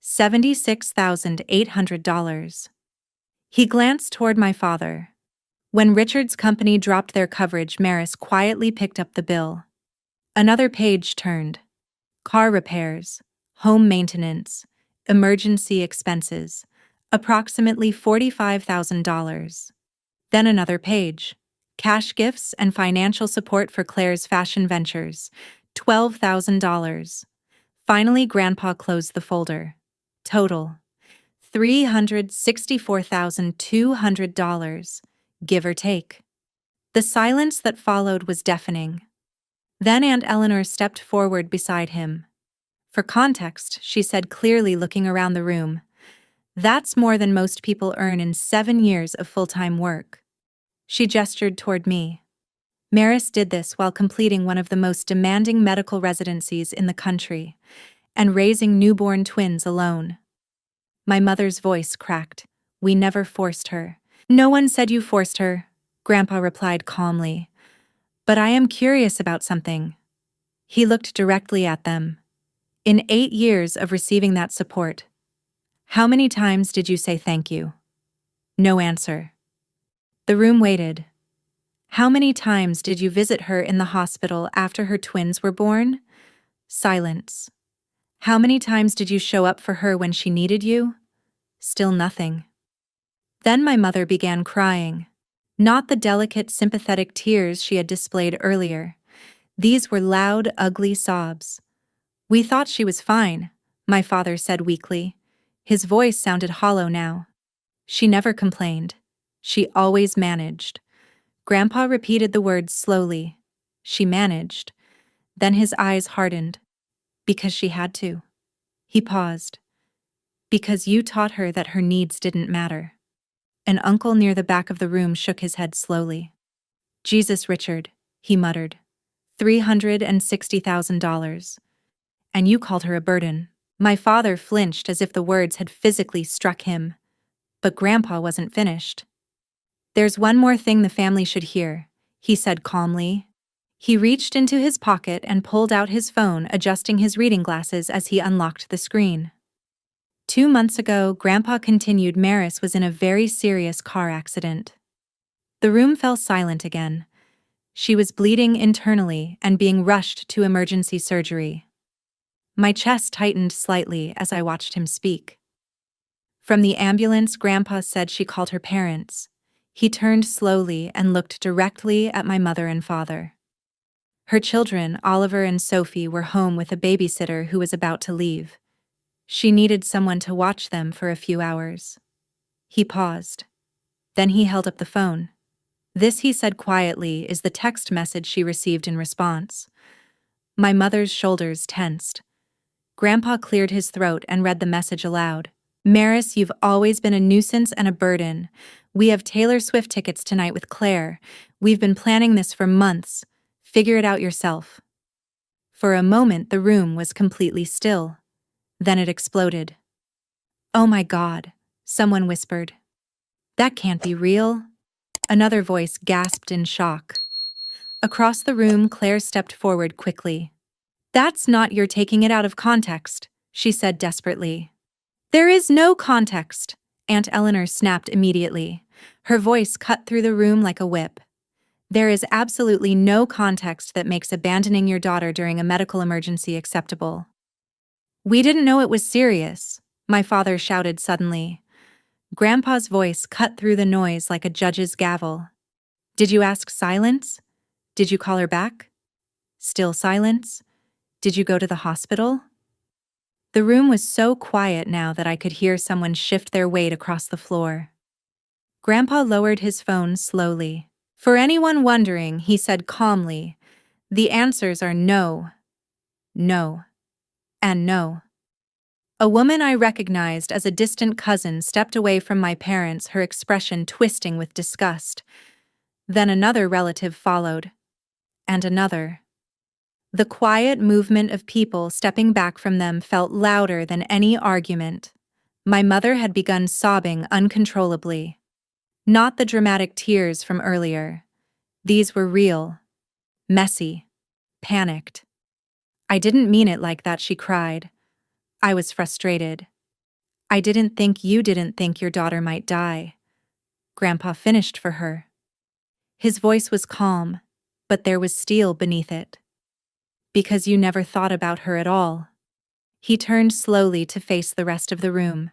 $76,800. He glanced toward my father. When Richard's company dropped their coverage, Maris quietly picked up the bill. Another page turned. Car repairs, home maintenance, emergency expenses, approximately $45,000. Then another page. Cash gifts and financial support for Claire's fashion ventures, $12,000. Finally, Grandpa closed the folder. Total. $364,200, give or take. The silence that followed was deafening. Then Aunt Eleanor stepped forward beside him. For context, she said clearly, looking around the room, that's more than most people earn in 7 years of full-time work. She gestured toward me. Maris did this while completing one of the most demanding medical residencies in the country, and raising newborn twins alone. My mother's voice cracked. We never forced her. No one said you forced her, Grandpa replied calmly. But I am curious about something. He looked directly at them. In 8 years of receiving that support, how many times did you say thank you? No answer. The room waited. How many times did you visit her in the hospital after her twins were born? Silence. How many times did you show up for her when she needed you? Still nothing. Then my mother began crying. Not the delicate, sympathetic tears she had displayed earlier. These were loud, ugly sobs. We thought she was fine, my father said weakly. His voice sounded hollow now. She never complained. She always managed. Grandpa repeated the words slowly. She managed. Then his eyes hardened. Because she had to. He paused. Because you taught her that her needs didn't matter. An uncle near the back of the room shook his head slowly. Jesus, Richard, he muttered. $360,000. And you called her a burden. My father flinched as if the words had physically struck him. But Grandpa wasn't finished. There's one more thing the family should hear, he said calmly. He reached into his pocket and pulled out his phone, adjusting his reading glasses as he unlocked the screen. 2 months ago, Grandpa continued, Maris was in a very serious car accident. The room fell silent again. She was bleeding internally and being rushed to emergency surgery. My chest tightened slightly as I watched him speak. From the ambulance, Grandpa said she called her parents. He turned slowly and looked directly at my mother and father. Her children, Oliver and Sophie, were home with a babysitter who was about to leave. She needed someone to watch them for a few hours. He paused. Then he held up the phone. This, he said quietly, is the text message she received in response. My mother's shoulders tensed. Grandpa cleared his throat and read the message aloud. Maris, you've always been a nuisance and a burden. We have Taylor Swift tickets tonight with Claire. We've been planning this for months. Figure it out yourself. For a moment, the room was completely still. Then it exploded. "Oh my God," someone whispered. "That can't be real." Another voice gasped in shock. Across the room, Claire stepped forward quickly. "That's not your taking it out of context," she said desperately. "There is no context," Aunt Eleanor snapped immediately. Her voice cut through the room like a whip. "There is absolutely no context that makes abandoning your daughter during a medical emergency acceptable." "We didn't know it was serious," my father shouted suddenly. Grandpa's voice cut through the noise like a judge's gavel. "Did you ask silence? Did you call her back? Still silence? Did you go to the hospital?" The room was so quiet now that I could hear someone shift their weight across the floor. Grandpa lowered his phone slowly. "For anyone wondering," he said calmly, "the answers are no, no, and no." A woman I recognized as a distant cousin stepped away from my parents, her expression twisting with disgust. Then another relative followed. And another. The quiet movement of people stepping back from them felt louder than any argument. My mother had begun sobbing uncontrollably. Not the dramatic tears from earlier. These were real, messy, panicked. "I didn't mean it like that," she cried. I was frustrated. "I didn't think you didn't think your daughter might die." Grandpa finished for her. His voice was calm, but there was steel beneath it. "Because you never thought about her at all." He turned slowly to face the rest of the room.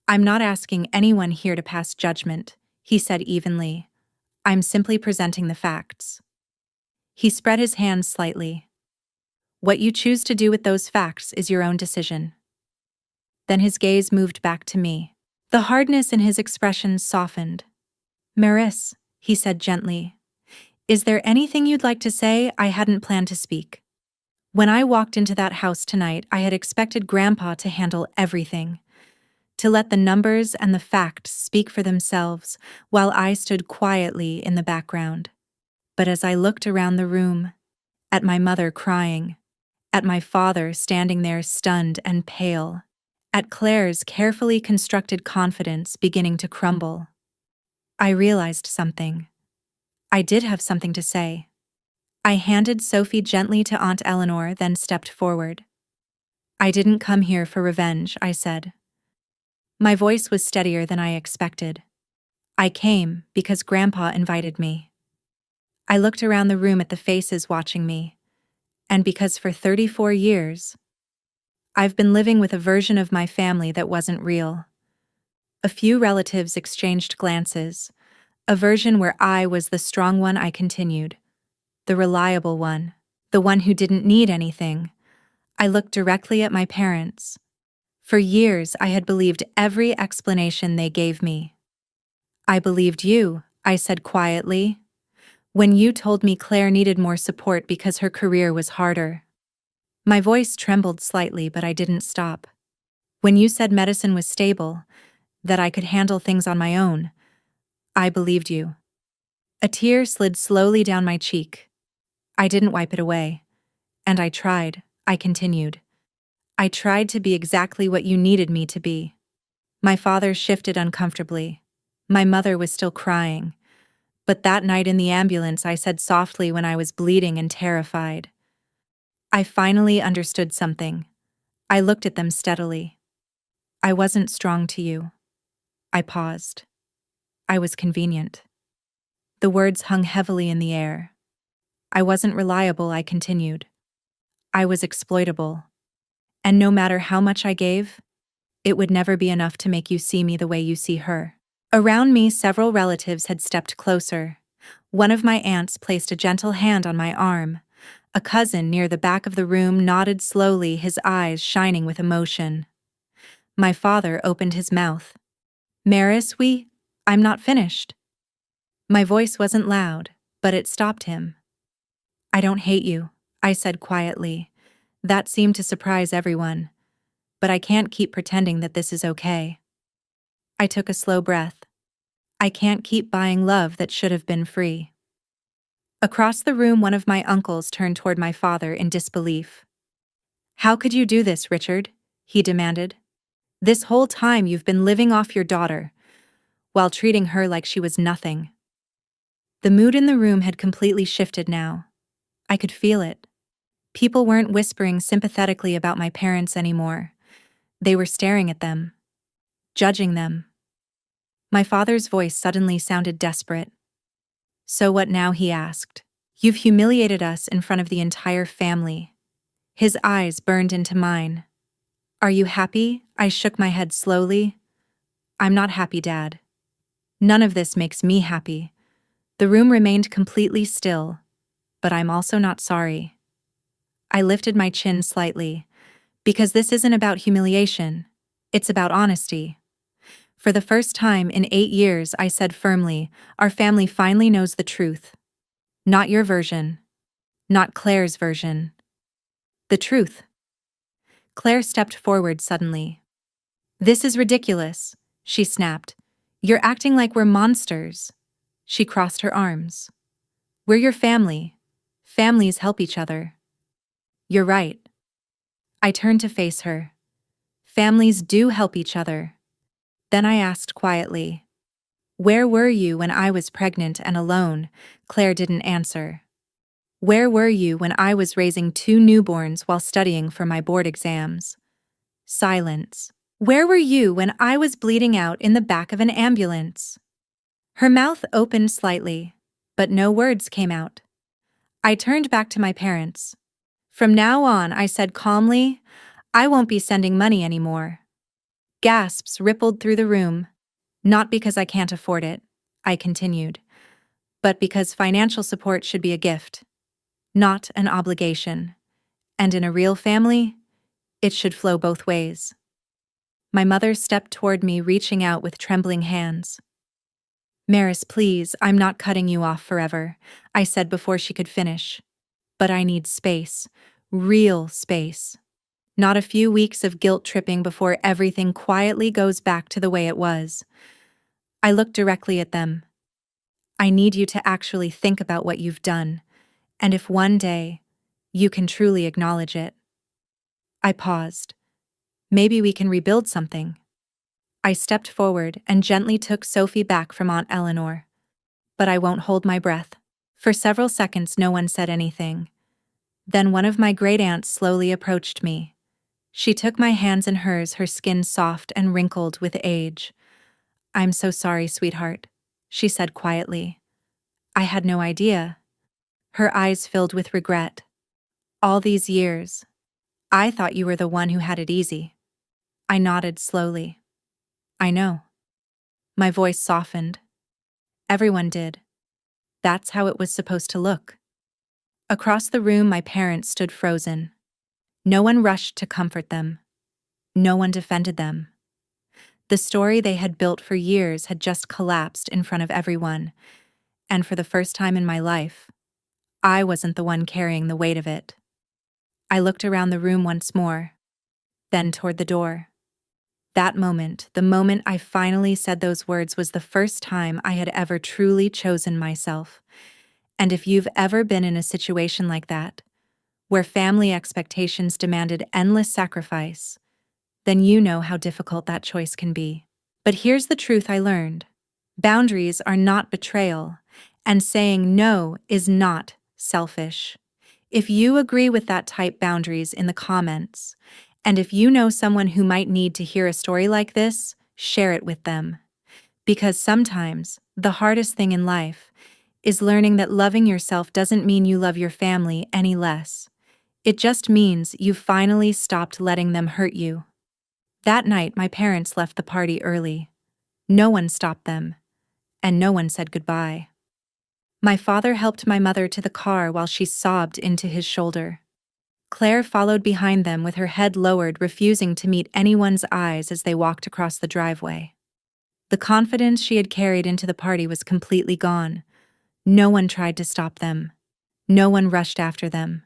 "I'm not asking anyone here to pass judgment," he said evenly. "I'm simply presenting the facts." He spread his hands slightly. "What you choose to do with those facts is your own decision." Then his gaze moved back to me. The hardness in his expression softened. "Maris," he said gently, "is there anything you'd like to say? I hadn't planned to speak." When I walked into that house tonight, I had expected Grandpa to handle everything, to let the numbers and the facts speak for themselves while I stood quietly in the background. But as I looked around the room, at my mother crying, at my father standing there stunned and pale, at Claire's carefully constructed confidence beginning to crumble, I realized something. I did have something to say. I handed Sophie gently to Aunt Eleanor, then stepped forward. "I didn't come here for revenge," I said. My voice was steadier than I expected. "I came because Grandpa invited me." I looked around the room at the faces watching me, and because for 34 years, I've been living with a version of my family that wasn't real. A few relatives exchanged glances, a version where I was the strong one. I continued. The reliable one, the one who didn't need anything. I looked directly at my parents. For years, I had believed every explanation they gave me. "I believed you," I said quietly, "when you told me Claire needed more support because her career was harder." My voice trembled slightly, but I didn't stop. "When you said medicine was stable, that I could handle things on my own, I believed you." A tear slid slowly down my cheek. I didn't wipe it away. "And I tried," I continued. "I tried to be exactly what you needed me to be." My father shifted uncomfortably. My mother was still crying. But that night in the ambulance, I said softly when I was bleeding and terrified, "I finally understood something." I looked at them steadily. "I wasn't strong to you." I paused. "I was convenient." The words hung heavily in the air. "I wasn't reliable," I continued. "I was exploitable. And no matter how much I gave, it would never be enough to make you see me the way you see her." Around me, several relatives had stepped closer. One of my aunts placed a gentle hand on my arm. A cousin near the back of the room nodded slowly, his eyes shining with emotion. My father opened his mouth. "Maris, I'm not finished." My voice wasn't loud, but it stopped him. "I don't hate you," I said quietly. That seemed to surprise everyone. "But I can't keep pretending that this is okay." I took a slow breath. I can't keep buying love that should have been free. Across the room, one of my uncles turned toward my father in disbelief. "How could you do this, Richard?" he demanded. "This whole time you've been living off your daughter, while treating her like she was nothing." The mood in the room had completely shifted now. I could feel it. People weren't whispering sympathetically about my parents anymore. They were staring at them, judging them. My father's voice suddenly sounded desperate. "So what now?" he asked. "You've humiliated us in front of the entire family." His eyes burned into mine. "Are you happy?" I shook my head slowly. "I'm not happy, Dad. None of this makes me happy." The room remained completely still, but I'm also not sorry. I lifted my chin slightly, because this isn't about humiliation, it's about honesty. For the first time in 8 years, I said firmly, our family finally knows the truth. Not your version. Not Claire's version. The truth. Claire stepped forward suddenly. "This is ridiculous," she snapped. "You're acting like we're monsters." She crossed her arms. "We're your family. Families help each other." "You're right." I turned to face her. "Families do help each other." Then I asked quietly, "Where were you when I was pregnant and alone?" Claire didn't answer. "Where were you when I was raising 2 newborns while studying for my board exams?" Silence. "Where were you when I was bleeding out in the back of an ambulance?" Her mouth opened slightly, but no words came out. I turned back to my parents. "From now on," I said calmly, "I won't be sending money anymore." Gasps rippled through the room. "Not because I can't afford it," I continued, "but because financial support should be a gift, not an obligation. And in a real family, it should flow both ways." My mother stepped toward me, reaching out with trembling hands. "Maris, please, I'm not cutting you off forever," I said before she could finish. "But I need space. Real space. Not a few weeks of guilt-tripping before everything quietly goes back to the way it was." I looked directly at them. "I need you to actually think about what you've done, and if one day you can truly acknowledge it." I paused. "Maybe we can rebuild something." I stepped forward and gently took Sophie back from Aunt Eleanor. But I won't hold my breath. For several seconds no one said anything. Then one of my great-aunts slowly approached me. She took my hands in hers, her skin soft and wrinkled with age. "I'm so sorry, sweetheart," she said quietly. "I had no idea." Her eyes filled with regret. "All these years, I thought you were the one who had it easy." I nodded slowly. "I know." My voice softened. "Everyone did. That's how it was supposed to look." Across the room, my parents stood frozen. No one rushed to comfort them. No one defended them. The story they had built for years had just collapsed in front of everyone, and for the first time in my life, I wasn't the one carrying the weight of it. I looked around the room once more, then toward the door. That moment, the moment I finally said those words, was the first time I had ever truly chosen myself. And if you've ever been in a situation like that, where family expectations demanded endless sacrifice, then you know how difficult that choice can be. But here's the truth I learned. Boundaries are not betrayal, and saying no is not selfish. If you agree with that, type boundaries in the comments. And if you know someone who might need to hear a story like this, share it with them. Because sometimes, the hardest thing in life is learning that loving yourself doesn't mean you love your family any less. It just means you've finally stopped letting them hurt you. That night, my parents left the party early. No one stopped them, and no one said goodbye. My father helped my mother to the car while she sobbed into his shoulder. Claire followed behind them with her head lowered, refusing to meet anyone's eyes as they walked across the driveway. The confidence she had carried into the party was completely gone. No one tried to stop them. No one rushed after them.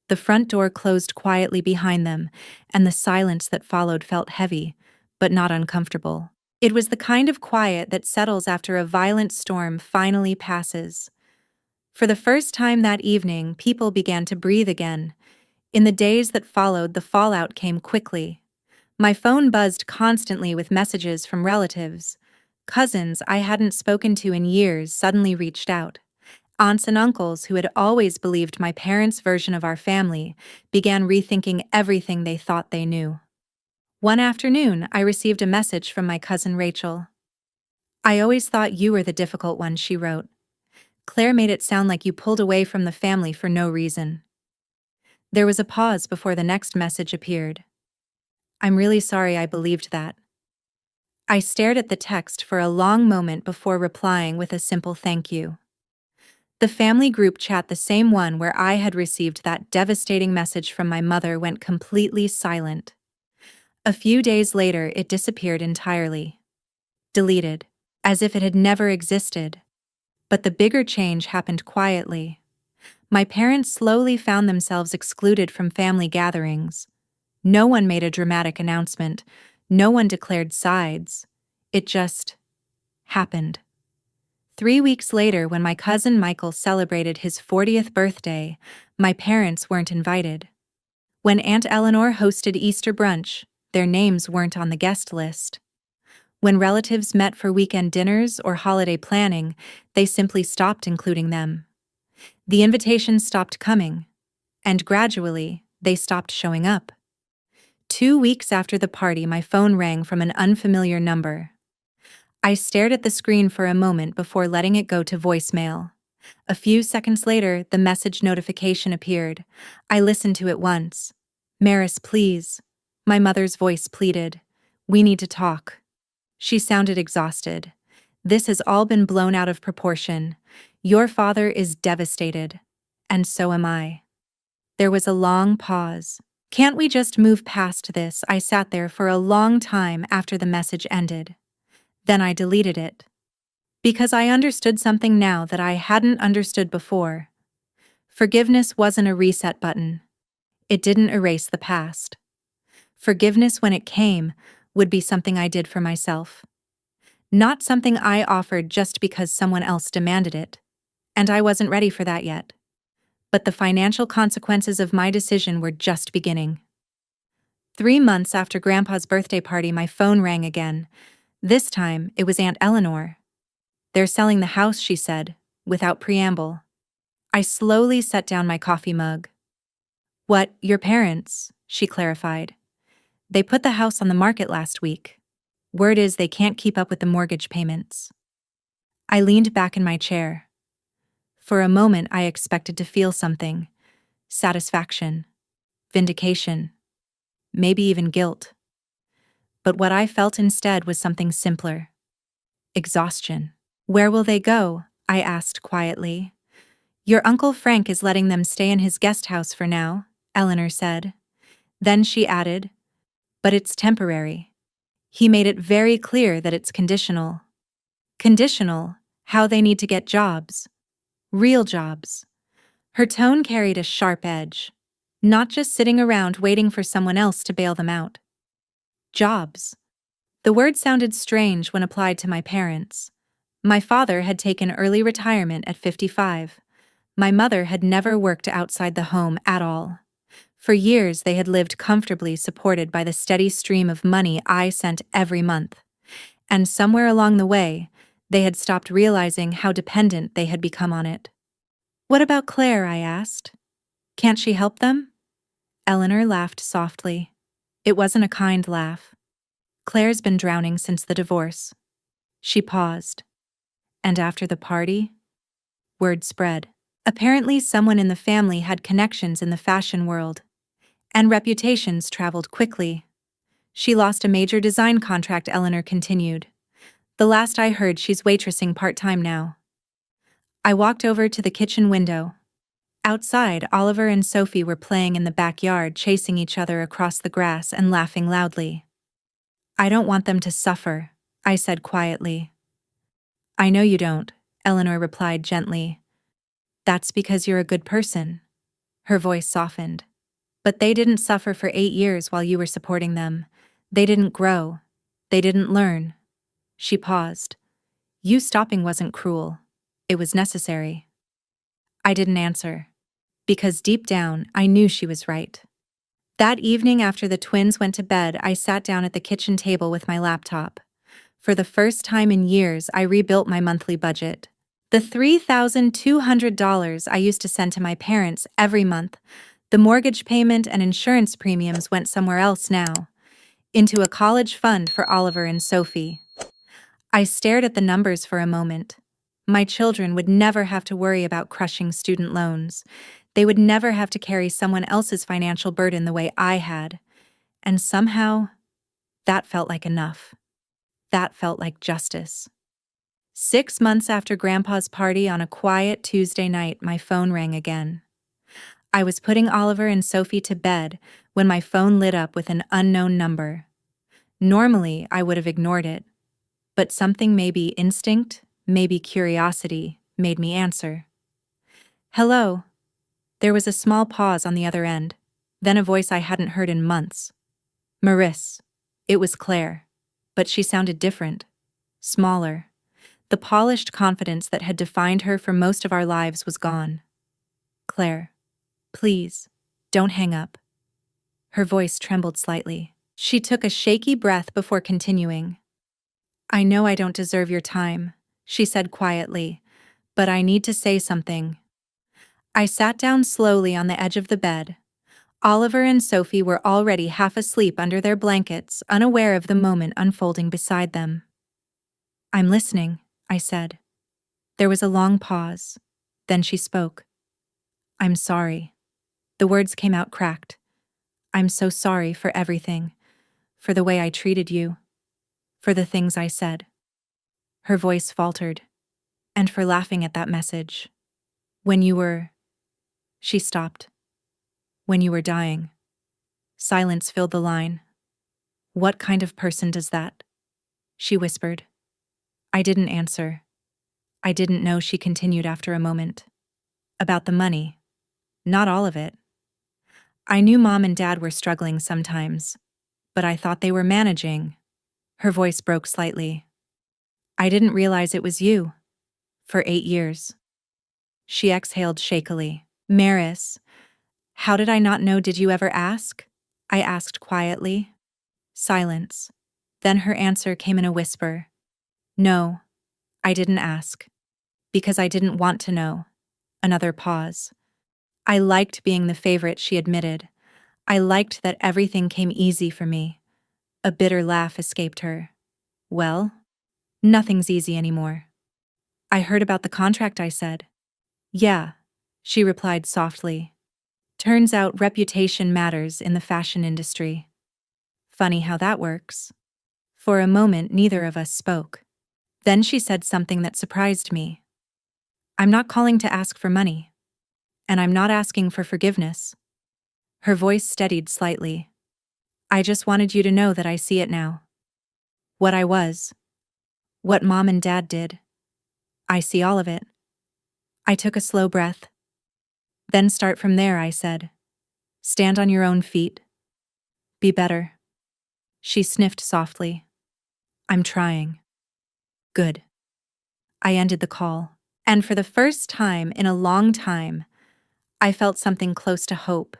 The front door closed quietly behind them, and the silence that followed felt heavy, but not uncomfortable. It was the kind of quiet that settles after a violent storm finally passes. For the first time that evening, people began to breathe again. In the days that followed, the fallout came quickly. My phone buzzed constantly with messages from relatives. Cousins I hadn't spoken to in years suddenly reached out. Aunts and uncles who had always believed my parents' version of our family began rethinking everything they thought they knew. One afternoon, I received a message from my cousin Rachel. "I always thought you were the difficult one," she wrote. "Claire made it sound like you pulled away from the family for no reason." There was a pause before the next message appeared. "I'm really sorry I believed that." I stared at the text for a long moment before replying with a simple thank you. The family group chat, the same one where I had received that devastating message from my mother, went completely silent. A few days later, it disappeared entirely. Deleted, as if it had never existed. But the bigger change happened quietly. My parents slowly found themselves excluded from family gatherings. No one made a dramatic announcement. No one declared sides. It just happened. 3 weeks later, when my cousin Michael celebrated his 40th birthday, my parents weren't invited. When Aunt Eleanor hosted Easter brunch, their names weren't on the guest list. When relatives met for weekend dinners or holiday planning, they simply stopped including them. The invitations stopped coming, and gradually, they stopped showing up. 2 weeks after the party, my phone rang from an unfamiliar number. I stared at the screen for a moment before letting it go to voicemail. A few seconds later, the message notification appeared. I listened to it once. "Maris, please." My mother's voice pleaded. "We need to talk." She sounded exhausted. "This has all been blown out of proportion. Your father is devastated. And so am I." There was a long pause. "Can't we just move past this?" I sat there for a long time after the message ended. Then I deleted it. Because I understood something now that I hadn't understood before. Forgiveness wasn't a reset button. It didn't erase the past. Forgiveness, when it came, would be something I did for myself. Not something I offered just because someone else demanded it. And I wasn't ready for that yet. But the financial consequences of my decision were just beginning. 3 months after Grandpa's birthday party, my phone rang again. This time, it was Aunt Eleanor. "They're selling the house," she said, without preamble. I slowly set down my coffee mug. "What, your parents?" she clarified. "They put the house on the market last week. Word is they can't keep up with the mortgage payments." I leaned back in my chair. For a moment, I expected to feel something. Satisfaction. Vindication. Maybe even guilt. But what I felt instead was something simpler. Exhaustion. "Where will they go?" I asked quietly. "Your Uncle Frank is letting them stay in his guest house for now," Eleanor said. Then she added, "But it's temporary. He made it very clear that it's conditional." Conditional, how they need to get jobs. Real jobs. Her tone carried a sharp edge. Not just sitting around waiting for someone else to bail them out. Jobs. The word sounded strange when applied to my parents. My father had taken early retirement at 55. My mother had never worked outside the home at all. For years, they had lived comfortably, supported by the steady stream of money I sent every month. And somewhere along the way, they had stopped realizing how dependent they had become on it. "What about Claire?" I asked. "Can't she help them?" Eleanor laughed softly. It wasn't a kind laugh. "Claire's been drowning since the divorce." She paused. "And after the party?" Word spread. Apparently, someone in the family had connections in the fashion world. And reputations traveled quickly. "She lost a major design contract," Eleanor continued. "The last I heard, she's waitressing part-time now." I walked over to the kitchen window. Outside, Oliver and Sophie were playing in the backyard, chasing each other across the grass and laughing loudly. "I don't want them to suffer," I said quietly. "I know you don't," Eleanor replied gently. "That's because you're a good person." Her voice softened. "But they didn't suffer for 8 years while you were supporting them. They didn't grow. They didn't learn." She paused. "You stopping wasn't cruel. It was necessary." I didn't answer, because deep down, I knew she was right. That evening after the twins went to bed, I sat down at the kitchen table with my laptop. For the first time in years, I rebuilt my monthly budget. The $3,200 I used to send to my parents every month, the mortgage payment and insurance premiums went somewhere else now, into a college fund for Oliver and Sophie. I stared at the numbers for a moment. My children would never have to worry about crushing student loans. They would never have to carry someone else's financial burden the way I had. And somehow, that felt like enough. That felt like justice. 6 months after Grandpa's party on a quiet Tuesday night, my phone rang again. I was putting Oliver and Sophie to bed when my phone lit up with an unknown number. Normally, I would have ignored it, but something, maybe instinct, maybe curiosity, made me answer. Hello. There was a small pause on the other end, then a voice I hadn't heard in months. Maris. It was Claire, but she sounded different, smaller. The polished confidence that had defined her for most of our lives was gone. Claire, please, don't hang up. Her voice trembled slightly. She took a shaky breath before continuing. I know I don't deserve your time, she said quietly, but I need to say something. I sat down slowly on the edge of the bed. Oliver and Sophie were already half asleep under their blankets, unaware of the moment unfolding beside them. I'm listening, I said. There was a long pause. Then she spoke. I'm sorry. The words came out cracked. I'm so sorry for everything. For the way I treated you. For the things I said. Her voice faltered. And for laughing at that message. When you were... She stopped. When you were dying. Silence filled the line. What kind of person does that? She whispered. I didn't answer. I didn't know, she continued after a moment. About the money. Not all of it. I knew Mom and Dad were struggling sometimes, but I thought they were managing. Her voice broke slightly. I didn't realize it was you. For 8 years. She exhaled shakily. Maris, how did I not know? Did you ever ask? I asked quietly. Silence. Then her answer came in a whisper. No, I didn't ask. Because I didn't want to know. Another pause. I liked being the favorite, she admitted. I liked that everything came easy for me. A bitter laugh escaped her. Well, nothing's easy anymore. I heard about the contract, I said. Yeah, she replied softly. Turns out reputation matters in the fashion industry. Funny how that works. For a moment, neither of us spoke. Then she said something that surprised me. I'm not calling to ask for money. And I'm not asking for forgiveness. Her voice steadied slightly. I just wanted you to know that I see it now. What I was. What Mom and Dad did. I see all of it. I took a slow breath. Then start from there, I said. Stand on your own feet. Be better. She sniffed softly. I'm trying. Good. I ended the call, and for the first time in a long time, I felt something close to hope.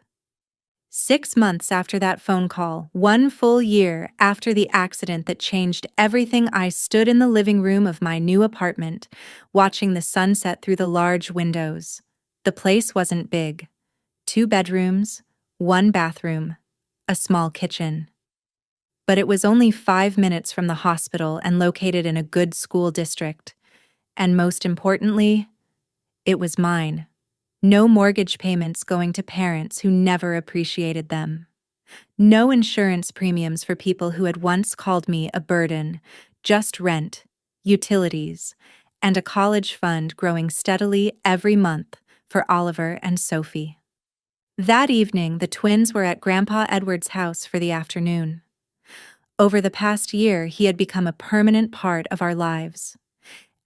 6 months after that phone call, 1 full year after the accident that changed everything, I stood in the living room of my new apartment, watching the sunset through the large windows. The place wasn't big. 2 bedrooms, 1 bathroom, a small kitchen. But it was only 5 minutes from the hospital and located in a good school district. And most importantly, it was mine. No mortgage payments going to parents who never appreciated them. No insurance premiums for people who had once called me a burden, just rent, utilities, and a college fund growing steadily every month for Oliver and Sophie. That evening, the twins were at Grandpa Edward's house for the afternoon. Over the past year, he had become a permanent part of our lives.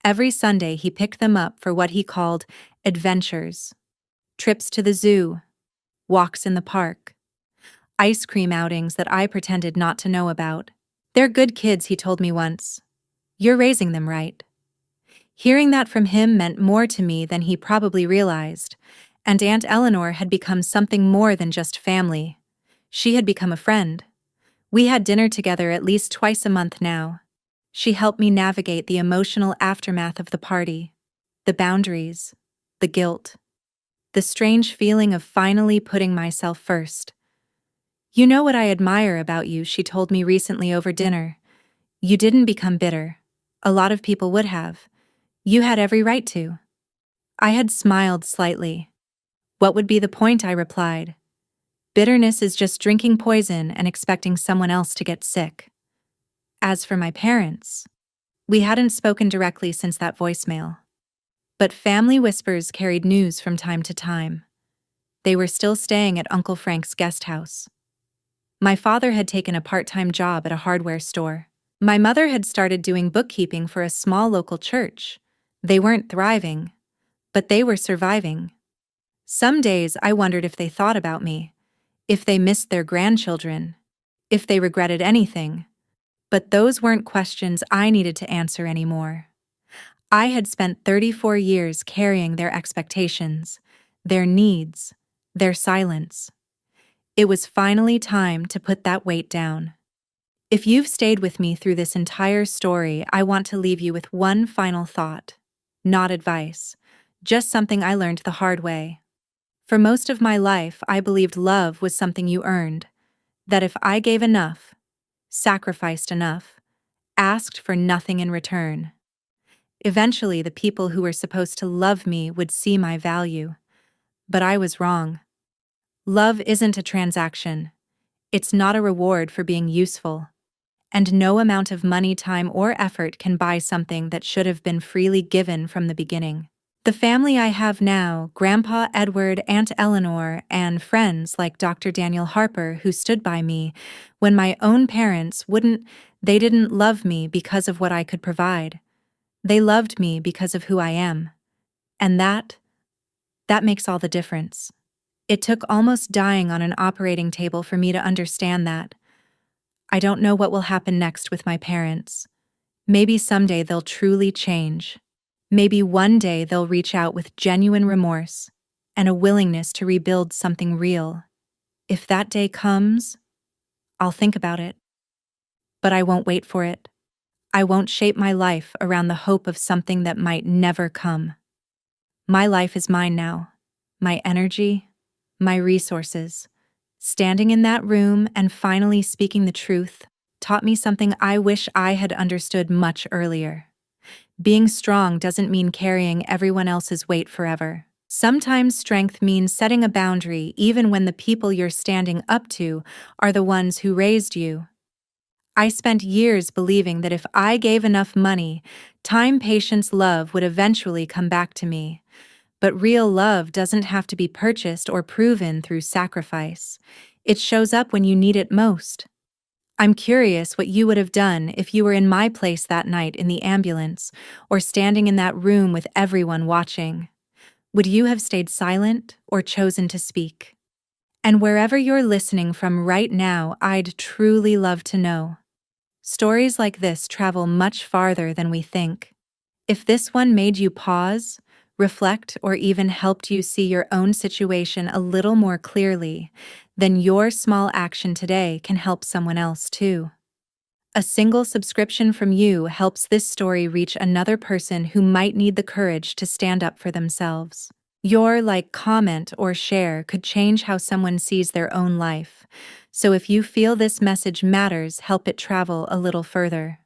Every Sunday, he picked them up for what he called adventures. Trips to the zoo, walks in the park, ice cream outings that I pretended not to know about. They're good kids, he told me once. You're raising them right. Hearing that from him meant more to me than he probably realized, and Aunt Eleanor had become something more than just family. She had become a friend. We had dinner together at least twice a month now. She helped me navigate the emotional aftermath of the party, the boundaries, the guilt, the strange feeling of finally putting myself first. "You know what I admire about you," she told me recently over dinner. "You didn't become bitter. A lot of people would have. You had every right to." I had smiled slightly. "What would be the point?" I replied. "Bitterness is just drinking poison and expecting someone else to get sick." As for my parents, we hadn't spoken directly since that voicemail. But family whispers carried news from time to time. They were still staying at Uncle Frank's guest house. My father had taken a part-time job at a hardware store. My mother had started doing bookkeeping for a small local church. They weren't thriving, but they were surviving. Some days I wondered if they thought about me, if they missed their grandchildren, if they regretted anything. But those weren't questions I needed to answer anymore. I had spent 34 years carrying their expectations, their needs, their silence. It was finally time to put that weight down. If you've stayed with me through this entire story, I want to leave you with one final thought. Not advice, just something I learned the hard way. For most of my life, I believed love was something you earned, that if I gave enough, sacrificed enough, asked for nothing in return, eventually the people who were supposed to love me would see my value. But I was wrong. Love isn't a transaction. It's not a reward for being useful. And no amount of money, time, or effort can buy something that should have been freely given from the beginning. The family I have now, Grandpa Edward, Aunt Eleanor, and friends like Dr. Daniel Harper who stood by me when my own parents they didn't love me because of what I could provide. They loved me because of who I am. And that makes all the difference. It took almost dying on an operating table for me to understand that. I don't know what will happen next with my parents. Maybe someday they'll truly change. Maybe one day they'll reach out with genuine remorse and a willingness to rebuild something real. If that day comes, I'll think about it. But I won't wait for it. I won't shape my life around the hope of something that might never come. My life is mine now. My energy, my resources. Standing in that room and finally speaking the truth taught me something I wish I had understood much earlier. Being strong doesn't mean carrying everyone else's weight forever. Sometimes strength means setting a boundary even when the people you're standing up to are the ones who raised you. I spent years believing that if I gave enough money, time, patience, love would eventually come back to me. But real love doesn't have to be purchased or proven through sacrifice. It shows up when you need it most. I'm curious what you would have done if you were in my place that night in the ambulance or standing in that room with everyone watching. Would you have stayed silent or chosen to speak? And wherever you're listening from right now, I'd truly love to know. Stories like this travel much farther than we think. If this one made you pause, reflect, or even helped you see your own situation a little more clearly, then your small action today can help someone else too. A single subscription from you helps this story reach another person who might need the courage to stand up for themselves. Your like, comment, or share could change how someone sees their own life. So if you feel this message matters, help it travel a little further.